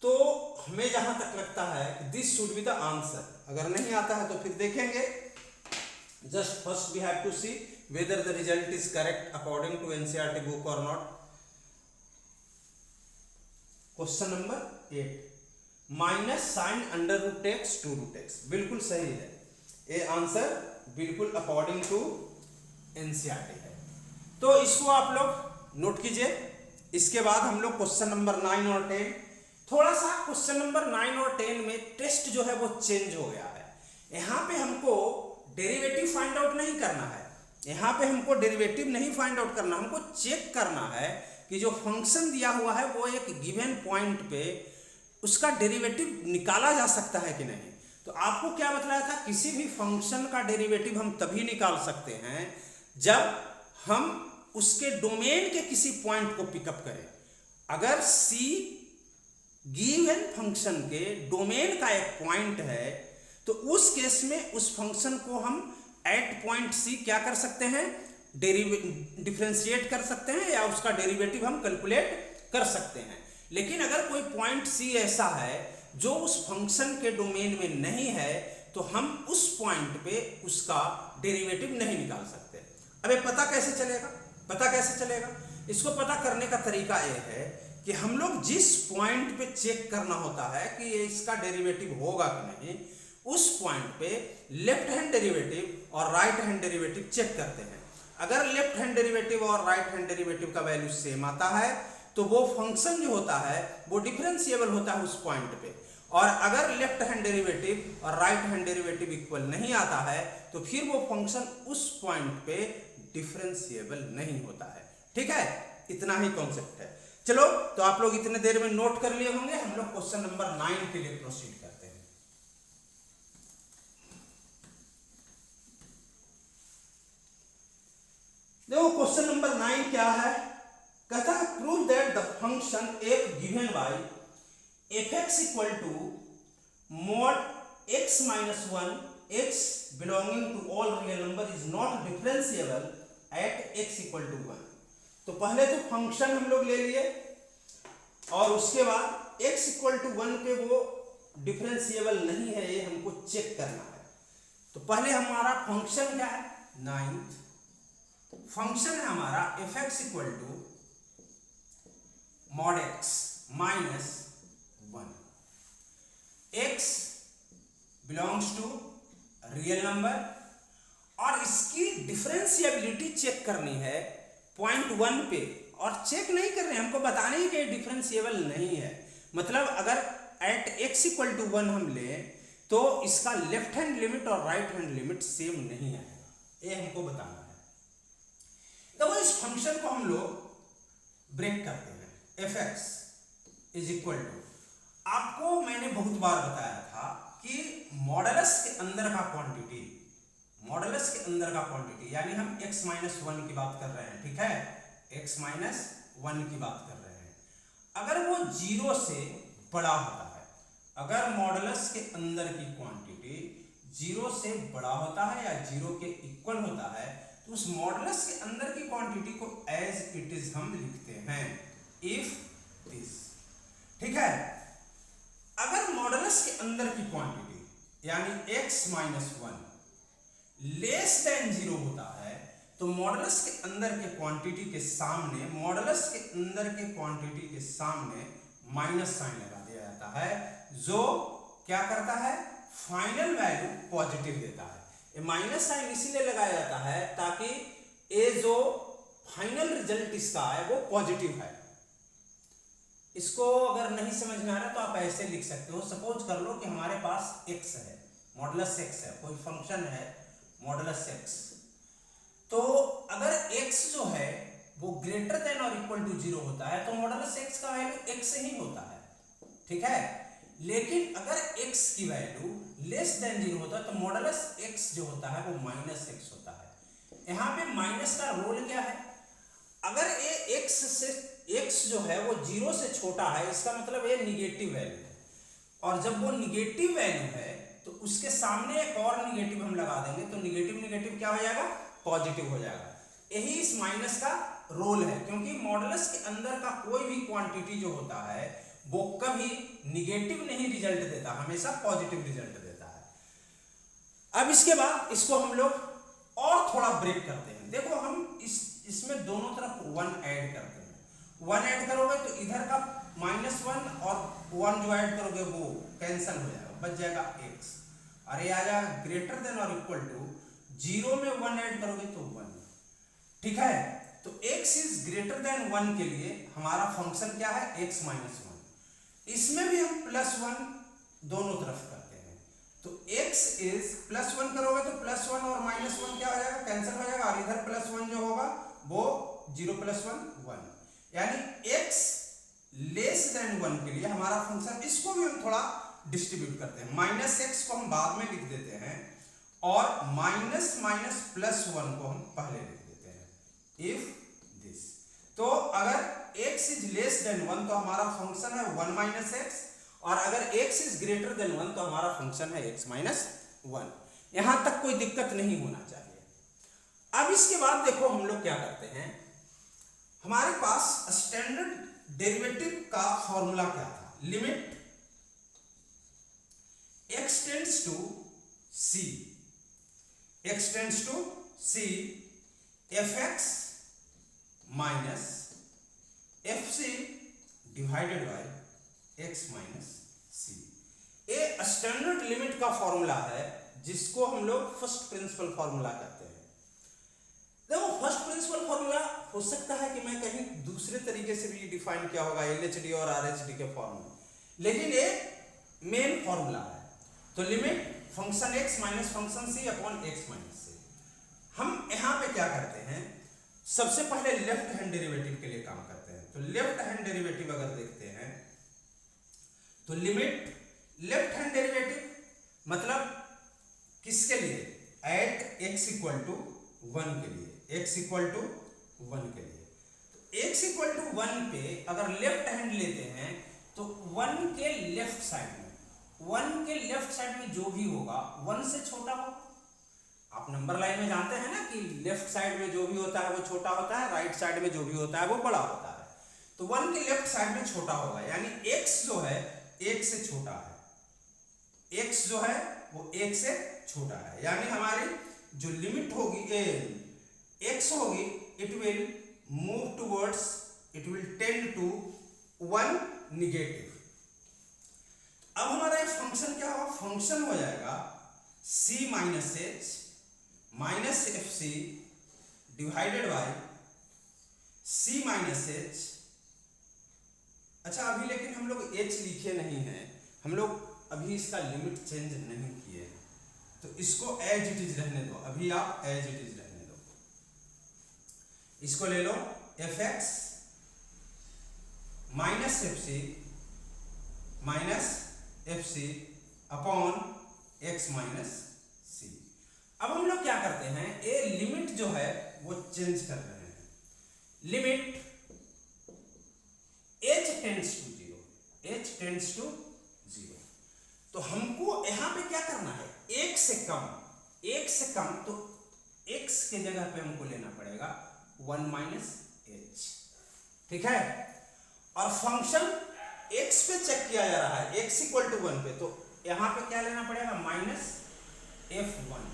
तो हमें जहां तक लगता है कि this should be the answer. अगर नहीं आता है तो फिर देखेंगे, just first we have to see whether the result is correct according to NCERT book और not. Question number 8, minus sine under root X two root X, बिल्कुल सही है, ये आंसर बिल्कुल अकॉर्डिंग टू एनसीईआरटी है। तो इसको आप लोग नोट कीजिए। इसके बाद हम लोग क्वेश्चन नंबर 9 और 10, थोड़ा सा क्वेश्चन नंबर 9 और 10 में टेस्ट जो है वो चेंज हो गया है। यहां पे हमको डेरिवेटिव फाइंड आउट नहीं करना है, यहां पे हमको डेरिवेटिव नहीं फाइंड आउट करना, हमको चेक करना है कि जो फंक्शन दिया हुआ है वो एक गिवन पॉइंट पे उसका डेरिवेटिव निकाला जा सकता है कि नहीं। तो आपको क्या बताया था, किसी भी फंक्शन का डेरिवेटिव हम तभी निकाल सकते हैं जब हम उसके डोमेन के किसी पॉइंट को पिकअप करें। अगर सी गिवन फंक्शन के डोमेन का एक पॉइंट है तो उस केस में उस फंक्शन को हम एट पॉइंट सी क्या कर सकते हैं, डिफरेंशिएट कर सकते हैं या उसका डेरिवेटिव हम कैलकुलेट कर सकते हैं। लेकिन अगर कोई पॉइंट सी ऐसा है जो उस फंक्शन के डोमेन में नहीं है तो हम उस पॉइंट पे उसका डेरिवेटिव नहीं निकाल सकते। अबे पता कैसे चलेगा? पता कैसे चलेगा? इसको पता करने का तरीका यह है कि हम लोग जिस पॉइंट पे चेक करना होता है कि ये इसका डेरिवेटिव होगा कि नहीं, उस पॉइंट पे लेफ्ट हैंड डेरिवेटिव और राइट हैंड डेरिवेटिव चेक करते हैं। अगर लेफ्ट हैंड डेरिवेटिव और राइट हैंड डेरिवेटिव का वैल्यू सेम आता है तो वो फंक्शन जो होता है वो डिफरेंशिएबल होता है उस पॉइंट पे, और अगर लेफ्ट हैंड डेरिवेटिव और राइट हैंड डेरिवेटिव इक्वल नहीं आता है तो फिर वो फंक्शन उस पॉइंट पे डिफरेंशिएबल नहीं होता है। ठीक है, इतना ही कॉन्सेप्ट है। चलो, तो आप लोग इतने देर में नोट कर लिए होंगे। हम लोग क्वेश्चन नंबर 9 के लिए प्रोसीड करते हैं। देखो क्वेश्चन नंबर 9 क्या है, कहता है prove that the function f given by f x equal to mod x minus 1 x belonging to all real number is not differentiable at x equal to 1। तो पहले तो फंक्शन हम लोग ले लिए और उसके बाद x इक्वल टू 1 पे वो डिफरेंशिएबल नहीं है, ये हमको चेक करना है। तो पहले हमारा फंक्शन क्या है, 9th फंक्शन है हमारा f x equal to mod x minus 1। X belongs to real number और इसकी डिफरेंशिएबिलिटी चेक करनी है पॉइंट 1 पे, और चेक नहीं कर रहे हैं, हमको बताने ही कि डिफरेंशिएबल नहीं है। मतलब अगर एट एक्स इक्वल टू 1 हम लें तो इसका लेफ्ट हैंड लिमिट और राइट हैंड लिमिट सेम नहीं है, ये हमको बताना है। तो इस फंक्शन को हम लोग ब्रेक करते हैं। F x is equal to, आपको मैंने बहुत बार बताया था कि मॉडलस के अंदर का क्वांटिटी, मॉडलस के अंदर का क्वांटिटी यानी हम x माइनस 1 की बात कर रहे हैं, ठीक है, x माइनस 1 की बात कर रहे हैं। अगर वो 0 से बड़ा होता है, अगर मॉडलस के अंदर की क्वांटिटी 0 से बड़ा होता है या 0 के इक्वल होता है तो उस मॉडलस के अंदर की क्वांटिटी को एज इट इज हम लिखते हैं इफ दिस। ठीक है, अगर मॉडलस के अंदर की क्वांटिटी यानी x माइनस 1 लेस देन 0 होता है तो मॉडलस के अंदर के क्वांटिटी के सामने, मॉडलस के अंदर के क्वांटिटी के सामने माइनस साइन लगा दिया जाता है, जो क्या करता है, फाइनल वैल्यू पॉजिटिव देता है। ये माइनस साइन इसीलिए लगाया जाता है ताकि ये जो फाइनल रिजल्ट इसका है वो पॉजिटिव है। इसको अगर नहीं समझ में आ रहा तो आप ऐसे लिख सकते हो। सपोज कर लो कि हमारे पास x है, मॉडुलस x है, कोई फंक्शन है मॉडुलस x, तो अगर x जो है वो ग्रेटर देन और इक्वल टू 0 होता है तो मॉडुलस x का वैल्यू x ही होता है। ठीक है, लेकिन अगर x की वैल्यू लेस देन 0 होता है तो मॉडुलस x जो होता है वो माइनस x होता है। यहाँ पे माइनस का रोल क्या है, अगर ये x जो है वो 0 से छोटा है इसका मतलब ये निगेटिव वैल्यू है, और जब वो निगेटिव वैल्यू है तो उसके सामने एक और निगेटिव हम लगा देंगे तो निगेटिव निगेटिव क्या हो जाएगा, पॉजिटिव हो जाएगा। यही इस माइनस का रोल है, क्योंकि मॉडुलस के अंदर का कोई भी क्वांटिटी जो होता है वो कभी निगेटिव नहीं रिजल्ट देता, हमेशा पॉजिटिव रिजल्ट देता है। अब इसके बाद इसको हम लोग और थोड़ा ब्रेक करते हैं। देखो हम इसमें दोनों तरफ 1 ऐड करते हैं। 1 ऐड करोगे तो इधर का -1 और 1 जो ऐड करोगे वो कैंसिल हो जाएगा, बच जाएगा x, और ये आ जाएगा ग्रेटर देन और इक्वल टू 0 में 1 ऐड करोगे तो 1। ठीक है, तो x इज ग्रेटर देन 1 के लिए हमारा फंक्शन क्या है, x माइनस 1। इसमें भी हम +1 दोनों तरफ करते हैं, तो x इज +1 करोगे तो +1 और -1 क्या हो जाएगा, कैंसिल हो जाएगा, और इधर +1 जो होगा वो 0 + 1 1, यानी x लेस देन 1 के लिए हमारा फंक्शन, इसको भी हम थोड़ा डिस्ट्रीब्यूट करते हैं। -x को हम बाद में लिख देते हैं और -+1 को हम पहले लिख देते हैं इफ दिस। तो अगर x इज लेस देन 1 तो हमारा फंक्शन है 1 - x, और अगर x इज ग्रेटर देन 1 तो हमारा फंक्शन है x - 1। यहां तक कोई दिक्कत नहीं होना चाहिए। अब इसके बाद देखो हम लोग क्या करते हैं, हमारे पास स्टैंडर्ड डेरिवेटिव का फॉर्मूला क्या था, limit x tends to c, x tends to c, F x minus F C divided by X minus C. ये स्टैंडर्ड लिमिट का फॉर्मूला है जिसको हम लोग फर्स्ट प्रिंसिपल फॉर्मूला कहते हैं। देखो फर्स्ट प्रिंसिपल फॉर्मूला हो सकता है कि मैं कहीं दूसरे तरीके से भी डिफाइन किया होगा एलएचडी और आरएचडी के फॉर्म में, लेकिन ये मेन फॉर्मूला है। तो limit function x minus function c upon x minus c। हम यहाँ पे क्या करते हैं, सबसे पहले लेफ्ट हैंड डेरिवेटिव के लिए काम करते हैं। तो लेफ्ट हैंड डेरिवेटिव अगर देखते हैं तो लिमिट लेफ्ट हैंड डेरिवेटिव मतलब किसके लिए, एट x इक्वल टू 1 के लिए, x इक्वल टू 1 के लिए। तो x इक्वल टू 1 पे अगर लेफ्ट हैंड लेते हैं तो 1 के लेफ्ट साइड में, 1 के लेफ्ट साइड में जो भी होगा 1 से छोटा होगा। आप नंबर लाइन में जानते हैं ना कि लेफ्ट साइड में जो भी होता है वो छोटा होता है, राइट साइड में जो भी होता है वो बड़ा होता है। तो 1 के लेफ्ट साइड में छोटा होगा, यानी x जो है 1 से छोटा है, x जो है वो 1 से छोटा है, यानी हमारी जो लिमिट होगी x होगी it will move towards, it will tend to 1 negative. अब हमारा एक फंक्शन क्या होगा, फंक्शन हो जाएगा c minus h minus F C divided by c minus h. अच्छा अभी लेकिन हम लोग h लिखे नहीं हैं, हम लोग अभी इसका लिमिट चेंज नहीं किए हैं, तो इसको एज इट इज रहने दो, अभी आप एज इट इज रहने दो। इसको ले लो F x minus F C upon X minus C. अब हम लोग क्या करते हैं, ये लिमिट जो है वो चेंज कर रहे हैं। Limit h tends to 0, h tends to 0। तो हमको यहां पे क्या करना है, 1 से कम, तो x के जगह पे हमको लेना पड़ेगा 1 माइनस h, ठीक है। और फंक्शन x पे चेक किया जा रहा है, x इक्वल टू 1 पे, तो यहां पे क्या लेना पड़ेगा, minus f1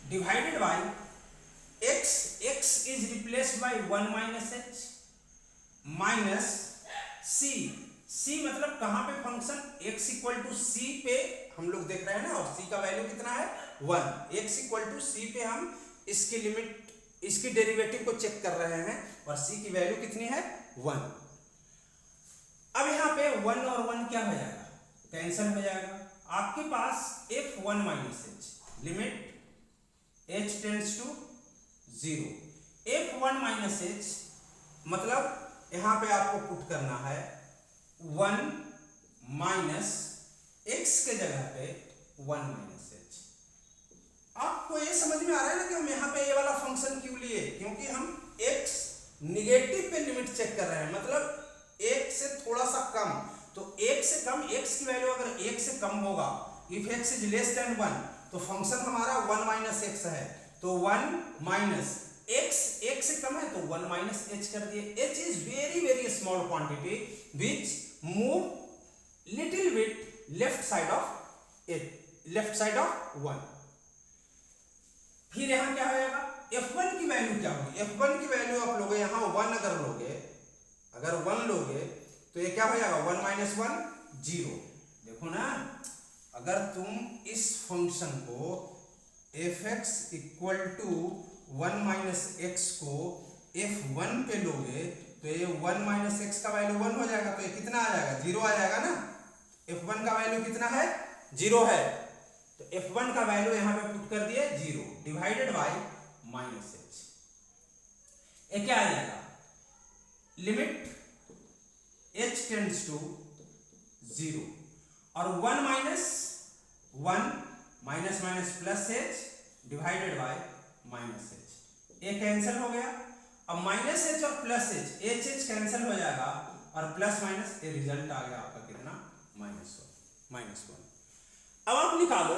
divided by x is replaced by 1 minus h minus c मतलब कहां पे function x equal to c पे हम लोग देख रहे हैं ना, और c का वैल्यू कितना है 1। x इक्वल टू c पे हम इसकी लिमिट, इसकी डेरिवेटिव को चेक कर रहे हैं और c की वैल्यू कितनी है 1। अब यहाँ पे 1 और 1 क्या हो जाएगा, कैंसिल हो जाएगा। आपके पास f1 minus h, limit h tends to 0, f1 minus h मतलब यहां पे आपको पुट करना है 1 माइनस x के जगह पे 1 माइनस h। आपको ये समझ में आ रहा है ना कि हम यहाँ पे ये वाला फंक्शन क्यों लिए, क्योंकि हम x निगेटिव पे लिमिट चेक कर रहे हैं, मतलब 1 से थोड़ा सा कम। तो 1 से कम, x की वैल्यू अगर 1 से कम होगा, if x is less than 1, तो फंक्शन हमारा 1 माइनस x है, तो 1 माइनस x 1 से कम है तो 1 माइनस h कर दिए। h is very small quantity which move little bit left side of 1। फिर यहां क्या होगा, f1 की वैल्यू क्या होगी, f1 की वैल्यू आप लोगे यहां 1 अगर 1 लोगे तो ये क्या हो जाएगा 1 माइनस 1 0। देखो ना, अगर तुम इस फंक्शन को f(x) equal to 1 minus x को f1 पे लोगे तो ये 1 माइनस x का वैल्यू 1 हो जाएगा, तो ये कितना आ जाएगा 0 आ जाएगा ना। f1 का वैल्यू कितना है 0 है, तो f1 का वैल्यू यहां पे पुट कर दिए 0 डिवाइडेड बाय माइनस h। ये क्या आ जाएगा, लिमिट h टेंड्स टू 0 और 1 minus 1 minus minus plus h divided by minus h। ये कैंसिल हो गया। अब माइनस h और प्लस h कैंसिल हो जाएगा और प्लस माइनस ये रिजल्ट आ गया आपका कितना माइनस 1। अब आप निकालो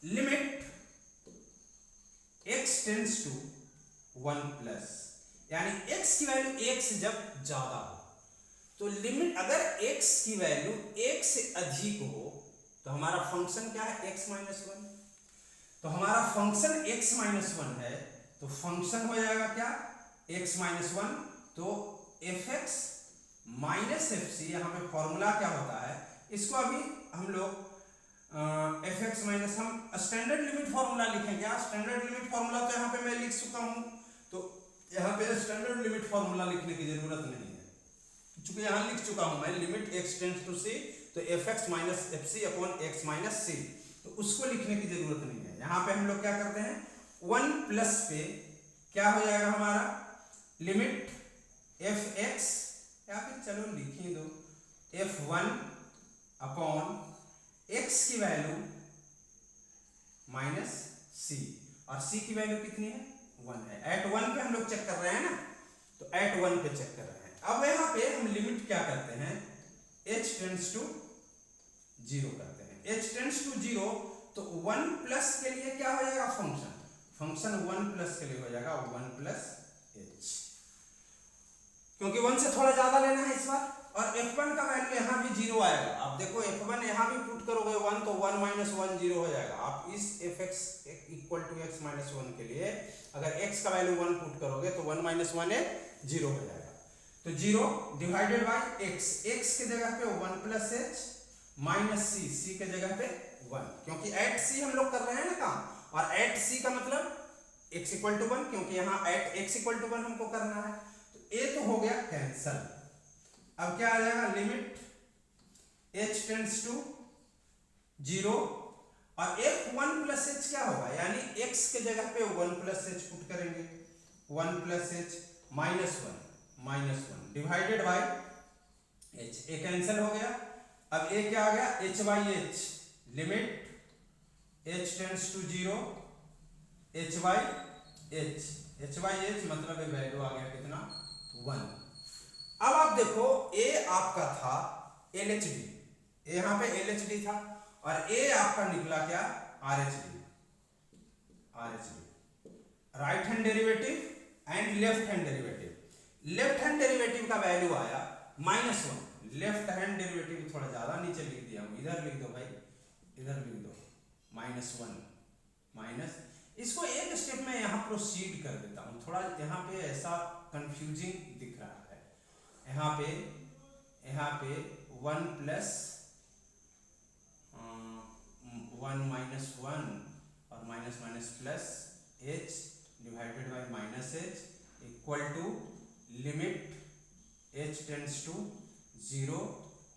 limit x tends to 1 plus, यानी x की वैल्यू 1 से जब ज्यादा हो, तो लिमिट अगर x की वैल्यू 1 से अधिक हो तो हमारा फंक्शन क्या है x माइनस 1। तो हमारा फंक्शन x माइनस 1 है, तो तो फंक्शन हो जाएगा क्या, x माइनस वन। तो F x minus F c, यहाँ पे फॉर्मूला क्या होता है, इसको अभी हम लोग एफ एक्स माइनस, हम स्टैंडर्ड लिमिट फॉर्मूला लिखेंगे। स्टैंडर्ड लिमिट फॉर्मूला तो यहाँ पे मैं लिख चुका हूँ, तो यहाँ पे स्टैंडर्ड लिमिट फॉर्मूला लिखने की जरूरत नहीं है, चूंकि यहाँ लिख चुका हूँ मैं limit x tends to c, तो F x minus F C upon X minus C, तो उसको लिखने की जरूरत नहीं है। यहाँ पे हम लोग क्या करते हैं, वन प्लस पे क्या हो जाएगा हमारा, लिमिट एफ एक्स, या फिर चलो लिख ही दो, एफ वन अपॉन x की वैल्यू माइनस c, और c की वैल्यू कितनी है, 1 है। एट 1 पे हम लोग चेक कर रहे हैं ना, तो एट 1 पे चेक कर रहे हैं। अब यहाँ पे हम लिमिट क्या करते हैं, h टेंड्स टू 0 करते हैं। h टेंड्स टू 0, तो 1 प्लस के लिए क्या हो जाएगा, फंक्शन 1 प्लस के लिए हो जाएगा 1 प्लस h, क्योंकि 1 से थोड़ा ज्यादा लेना है इस बार। और f1 का वैल्यू यहाँ भी 0 आएगा। आप देखो f1 यहाँ भी पुट करोगे 1, तो 1 माइनस 1 0 हो जाएगा। आप इस fx equal to x minus 1 के लिए अगर x का वैल्यू 1 पुट करोगे तो 1 माइनस 1 0 हो जाएगा। तो 0 डिवाइडेड बाई x, x के जगह पे 1 plus h minus c, c के जगह पे 1, क्योंकि एट c हम लोग कर रहे हैं ना काम, और एट c का मतलब x इक्वल टू 1, क्योंकि यहाँ एट x इक्वल टू 1 हमको करना है। तो a तो हो गया कैंसल। अब क्या आ जाएगा, लिमिट h टेंड्स टू 0, और f1 प्लस h क्या होगा, यानी x के जगह पे 1 प्लस h पुट करेंगे, 1 plus h minus 1 divided by h, a cancel हो गया। अब a क्या आ गया, h by h, limit h tends to 0, h by h मतलब वैल्यू आ गया कितना, 1। अब आप देखो a आपका था LHD, यहाँ पे LHD था, और a आपका निकला क्या, RHD, right hand derivative and left hand derivative. Left hand derivative का वैल्यू आया -1, लेफ्ट हैंड डेरिवेटिव थोड़ा ज्यादा नीचे लिख दिया हूं, इधर लिख दो भाई, इधर लिख दो -1 माइनस, इसको एक स्टेप में यहाँ प्रोसीड कर देता हूँ, थोड़ा यहाँ पे ऐसा कंफ्यूजिंग दिख रहा है। यहाँ पे 1 प्लस 1 माइनस 1 और minus minus plus h divided by minus h equal to limit h tends to 0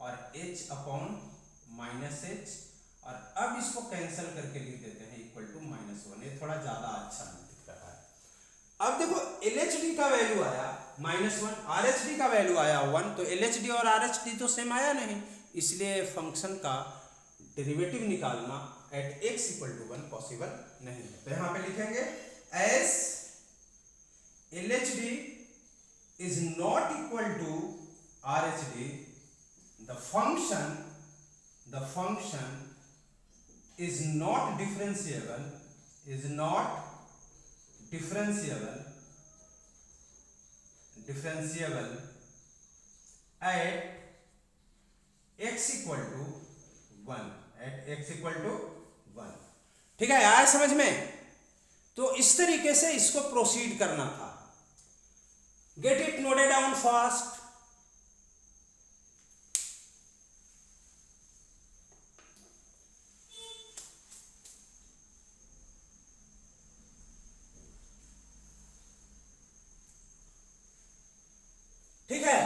और h अपॉन माइनस h, और अब इसको कैंसिल करके लिख देते हैं इक्वल टू -1। ये थोड़ा ज्यादा अच्छा दिख रहा है। अब देखो LHD का वैल्यू आया -1, RHD का वैल्यू आया 1, तो LHD और RHD तो सेम आया नहीं, इसलिए फंक्शन का डेरिवेटिव निकालना at x equal to 1 possible नहीं है। तो यहाँ पे लिखेंगे as LHD is not equal to RHD, the function is not differentiable at x equal to 1, ठीक है, आया समझ में। तो इस तरीके से इसको प्रोसीड करना था। Get it noted down fast. ठीक है,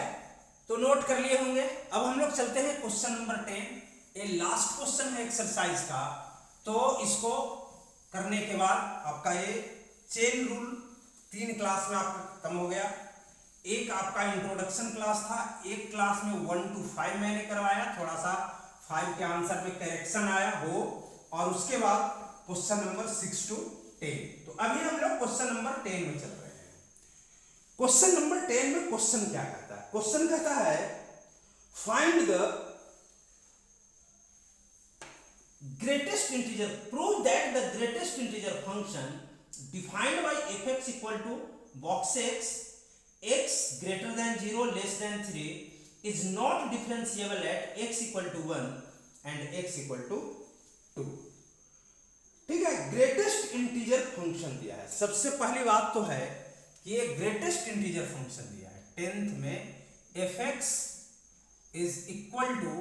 तो नोट कर लिए होंगे। अब हम लोग चलते हैं क्वेश्चन नंबर 10। ये लास्ट क्वेश्चन है एक्सरसाइज का, तो इसको करने के बाद आपका ये चेन रूल 3 क्लास में आपका खत्म हो गया। एक आपका इंट्रोडक्शन क्लास था, एक क्लास में 1 to 5 मैंने करवाया, थोड़ा सा 5 के आंसर में करेक्शन आया हो, और उसके बाद क्वेश्चन नंबर 6 to 10। तो अभी हम लोग क्वेश्चन नंबर 10 में चल रहे हैं। क्वेश्चन नंबर 10 में क्वेश्चन क्या कहता है, क्वेश्चन कहता है find the greatest integer, prove that the greatest integer function defined by fx equal to box x greater than 0 less than 3 is not differentiable at x equal to 1 and x equal to 2। ठीक है, ग्रेटेस्ट इंटीजर फंक्शन दिया है। सबसे पहली बात तो है कि ये ग्रेटेस्ट इंटीजर फंक्शन दिया है 10th में, fx is equal to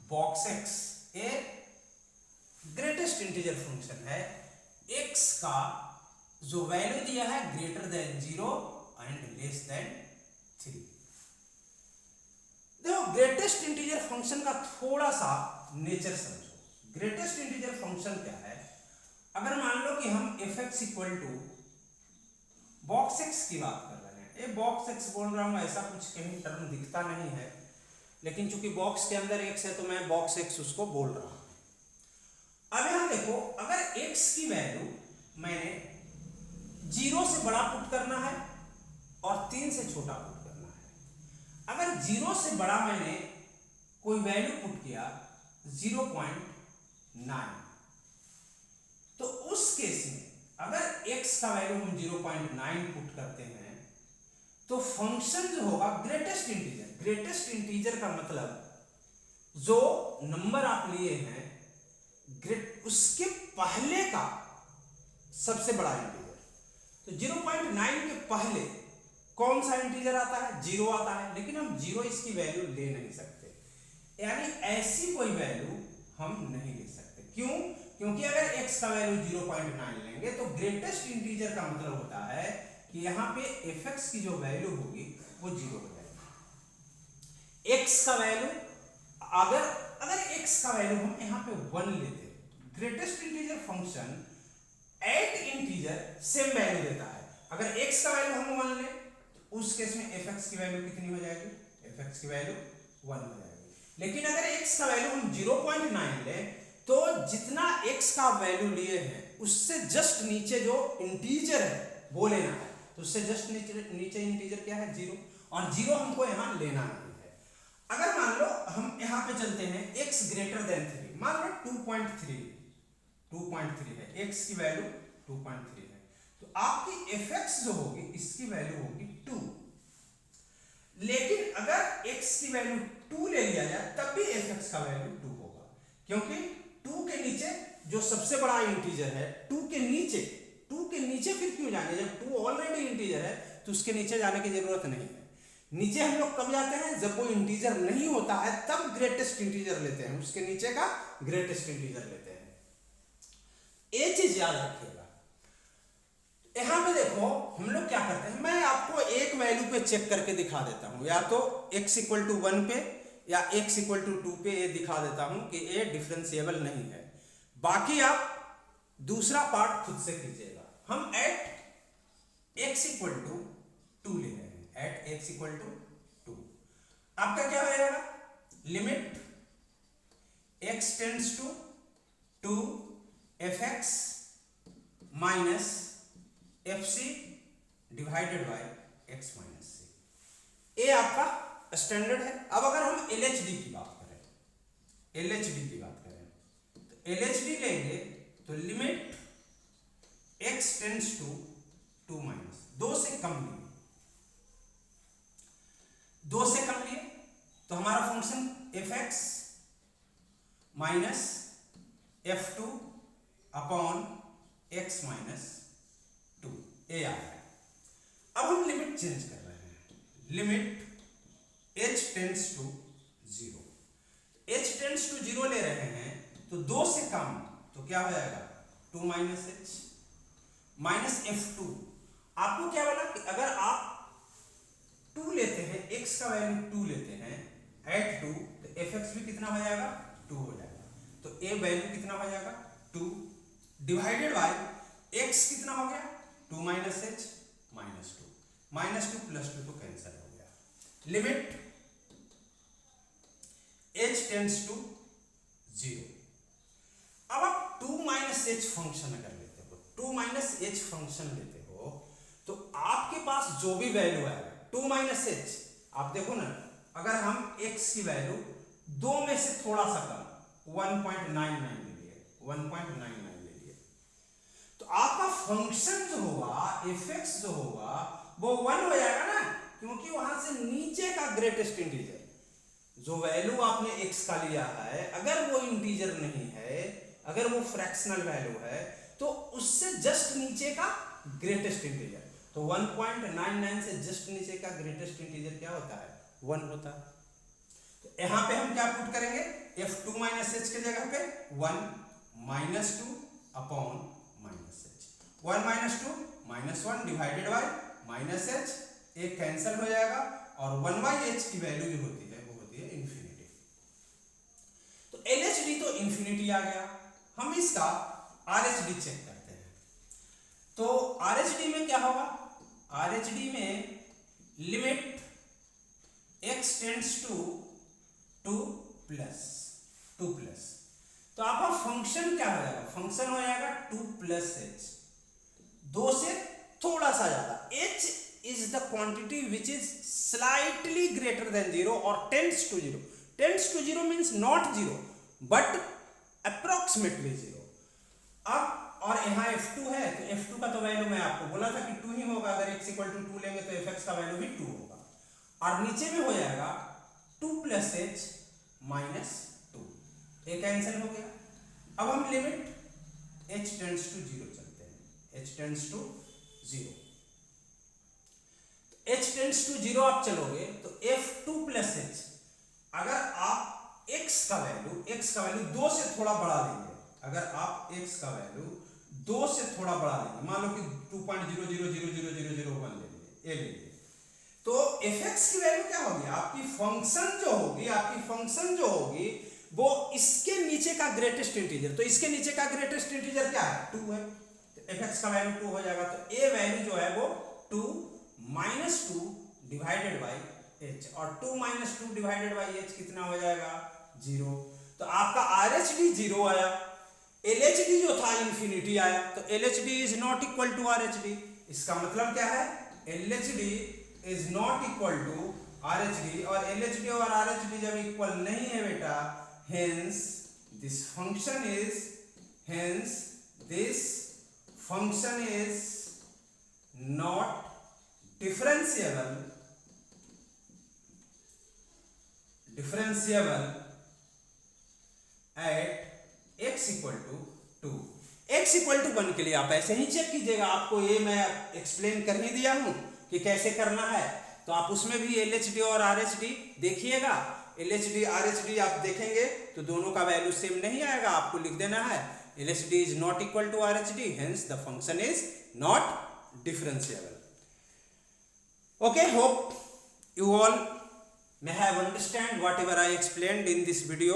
box x। A greatest integer function है, x का जो वैल्यू दिया है greater than 0 and less than 3। देखो ग्रेटेस्ट इंटीजर फंक्शन का थोड़ा सा नेचर समझो। ग्रेटेस्ट इंटीजर फंक्शन क्या है? अगर मान लो कि हम fx equal to box x की बात कर रहे हैं, ये बॉक्स x बोल रहा हूं, ऐसा कुछ कहीं टर्म दिखता नहीं है, लेकिन चूंकि बॉक्स के अंदर x है तो मैं बॉक्स x उसको बोल रहा हूं। अब यहां देखो, अगर x की वैल्यू मैंने 0 से बड़ा पुट करना है और 3 से छोटा पुट करना है। अगर 0 से बड़ा मैंने कोई वैल्यू पुट किया 0.9, तो उस केस में अगर x का वैल्यू हम 0.9 पुट करते हैं तो फंक्शन जो होगा ग्रेटेस्ट इंटीजर, ग्रेटेस्ट इंटीजर का मतलब जो नंबर आप लिए हैं उसके पहले का सबसे बड़ा इंटीजर। तो 0.9 के पहले कौन सा इंटीजर आता है? 0 आता है, लेकिन हम 0 इसकी वैल्यू ले नहीं सकते, यानी ऐसी कोई वैल्यू हम नहीं ले सकते। क्यों? क्योंकि अगर x का वैल्यू 0.9 लेंगे तो ग्रेटेस्ट इंटीजर का मतलब होता है कि यहां पे fx की जो वैल्यू होगी वो 0 हो जाएगी। x का वैल्यू अगर x का वैल्यू हम यहां पे 1 लेते, greatest integer function at integer same value देता है। अगर x का वैल्यू हम 1 ले तो उस केस में fx की वैल्यू कितनी हो जाएगी? fx की वैल्यू 1 हो जाएगी। लेकिन अगर x का वैल्यू हम 0.9 ले तो जितना x का वैल्यू लिए हैं उससे जस्ट नीचे जो इंटीजर है वो लेना है। तो उससे जस्ट नीचे इंटीजर क्या है? 0, और 0 हमको यहां लेना नहीं है। अगर मान लो हम यहां पे चलते हैं x ग्रेटर देन 3, मान लो 2.3 है, x की वैल्यू 2.3 है, तो आपकी fx जो होगी इसकी वैल्यू होगी 2। लेकिन अगर x की वैल्यू 2 ले लिया जाए तब भी fx का वैल्यू 2 होगा, क्योंकि 2 के नीचे जो सबसे बड़ा इंटीजर है, 2 के नीचे फिर क्यों जाएंगे? जब 2 ऑलरेडी इंटीजर है तो उसके नीचे जाने की जरूरत नहीं है। नीचे हम लोग कब जाते हैं? जब कोई इंटीजर नहीं होता है तब ग्रेटेस्ट इंटीजर लेते हैं, उसके नीचे का ग्रेटेस्ट इंटीजर लेते हैं। ये चीज याद रखिएगा। यहां पे देखो हम लोग क्या करते हैं, मैं आपको एक वैल्यू पे चेक करके दिखा देता हूं, या तो x इक्वल टू 1 पे या x इक्वल टू 2 पे ये दिखा देता हूं कि ये डिफरेंशिएबल नहीं है। बाकी आप दूसरा पार्ट खुद से कीजिएगा। हम एट x इक्वल टू 2 ले रहे हैं, एट x इक्वल टू 2, आपका क्या हो जाएगा? Limit x tends to 2 fx minus fc divided by x minus c। ये आपका स्टैंडर्ड है। अब अगर हम LHD की बात करें, तो LHD लेंगे तो limit x tends to 2 minus 2 से कम लिए, 2 से कम लिए तो हमारा function fx minus f2 upon x minus 2 ये आ रहा है। अब हम लिमिट चेंज कर रहे हैं, limit h tends to 0, h tends to 0 ले रहे हैं तो 2 से कम तो क्या हो जाएगा? 2 माइनस h माइनस f2। आपको क्या बोला कि अगर आप 2 लेते हैं, x का वैल्यू 2 लेते हैं एट 2 तो fx भी कितना हो जाएगा? 2 हो जाएगा। तो a वैल्यू कितना हो जाएगा? 2 डिवाइडेड बाय x कितना हो गया? 2 minus h minus 2, minus 2 plus 2 तो कैंसिल हो गया। Limit h tends to 0। अब आप 2 माइनस h फंक्शन अगर लेते हो, 2 माइनस h फंक्शन लेते हो तो आपके पास जो भी वैल्यू आएगा 2 माइनस h, आप देखो ना, अगर हम x की वैल्यू 2 में से थोड़ा सा कम 1.99 ले लिए, 1.99 ले लिए, तो आपका फंक्शन जो होगा fx जो होगा वो 1 हो जाएगा ना, क्योंकि वहां से नीचे का ग्रेटेस्ट इंटीजर जो वैल्यू आपने x का लिया है, अगर वो इंटीजर नहीं है, अगर वो फ्रैक्शनल वैल्यू है, तो तो उससे जस्ट नीचे का ग्रेटेस्ट इंटीजर, तो 1.99 से जस्ट नीचे का ग्रेटेस्ट इंटीजर क्या होता है? 1 होता है। तो यहाँ पे हम क्या पुट करेंगे? f2 माइनस h के जगह पे 1 minus 2 upon minus h, 1 minus 2 minus 1 divided by minus h, एक कैंसिल हो जाएगा और 1/h की वैल्यू जो होती है वो होती है इंफिनिटी। तो LHD तो इंफिनिटी आ गया, हम इसका RHD चेक करते हैं। तो RHD में क्या होगा? RHD में limit x tends to 2 plus, तो आपका फंक्शन क्या हो जाएगा? फंक्शन हो जाएगा 2 प्लस h, 2 से थोड़ा सा ज्यादा। h is the quantity which is slightly greater than 0 और tends to 0। Tends to 0 means not 0 but approximately 0। अब और यहाँ f2 है, तो f2 का तो वैल्यू मैं आपको बोला था कि 2 ही होगा। अगर x इक्वल टू 2 लेंगे तो fx का वैल्यू भी 2 होगा। और नीचे में हो जाएगा 2 प्लस h माइनस 2, एक कैंसिल हो गया। अब हम लिमिट h टेंड्स टू 0 चलते हैं, h tends to 0। h tends to 0 आप चलोगे तो f2 प्लस h, अगर आप x का वैल्यू 2 से थोड़ा बढ़ा लेंगे, अगर आप x का वैल्यू 2 से थोड़ा बढ़ा लेंगे, मान लो कि 2.000001 ले लीजिए, तो fx की वैल्यू क्या होगी? आपकी फंक्शन जो होगी वो इसके नीचे का ग्रेटेस्ट इंटीजर, तो इसके नीचे का ग्रेटेस्ट इंटीजर क्या है? 2 है, तो fx का वैल्यू 2 हो जाएगा। तो a वैल्यू जो है वो 2 माइनस 2 डिवाइडेड बाई h, और 2 माइनस 2 डिवाइडेड बाई h कितना हो जाएगा? 0। तो आपका RHD 0 आया, LHD जो था इंफिनिटी आया, तो LHD is not equal to RHD। इसका मतलब क्या है? LHD is not equal to RHD, और LHD और RHD जब इक्वल नहीं है बेटा, hence this function is not differentiable at x equal to 2। x equal to 1 के लिए आप ऐसे ही चेक कीजिएगा, आपको ये मैं एक्सप्लेन कर ही दिया हूं कि कैसे करना है, तो आप उसमें भी LHD और RHD देखिएगा। LHD RHD आप देखेंगे तो दोनों का वैल्यू सेम नहीं आएगा, आपको लिख देना है LHD is not equal to RHD, hence the function is not differentiable. Okay, hope you all may have understand whatever I explained in this video.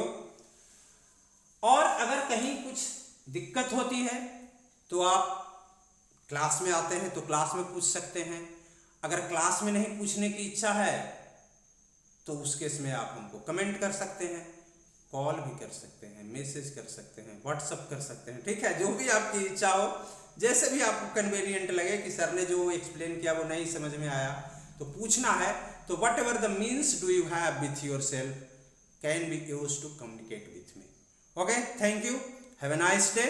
और अगर कहीं कुछ दिक्कत होती है तो आप क्लास में आते हैं तो क्लास में पूछ सकते हैं। अगर क्लास में नहीं पूछने की इच्छा है तो उस केस में आप हमको कमेंट कर सकते हैं, कॉल भी कर सकते हैं, मैसेज कर सकते हैं, व्हाट्सअप कर सकते हैं, ठीक है? जो भी आपकी इच्छा हो, जैसे भी आपको कन्वीनियंट लगे कि सर ने जो एक्सप्लेन किया वो नहीं समझ में आया तो पूछना है, तो whatever the means do you have with yourself can be use to communicate with me. Okay, thank you, have a nice day.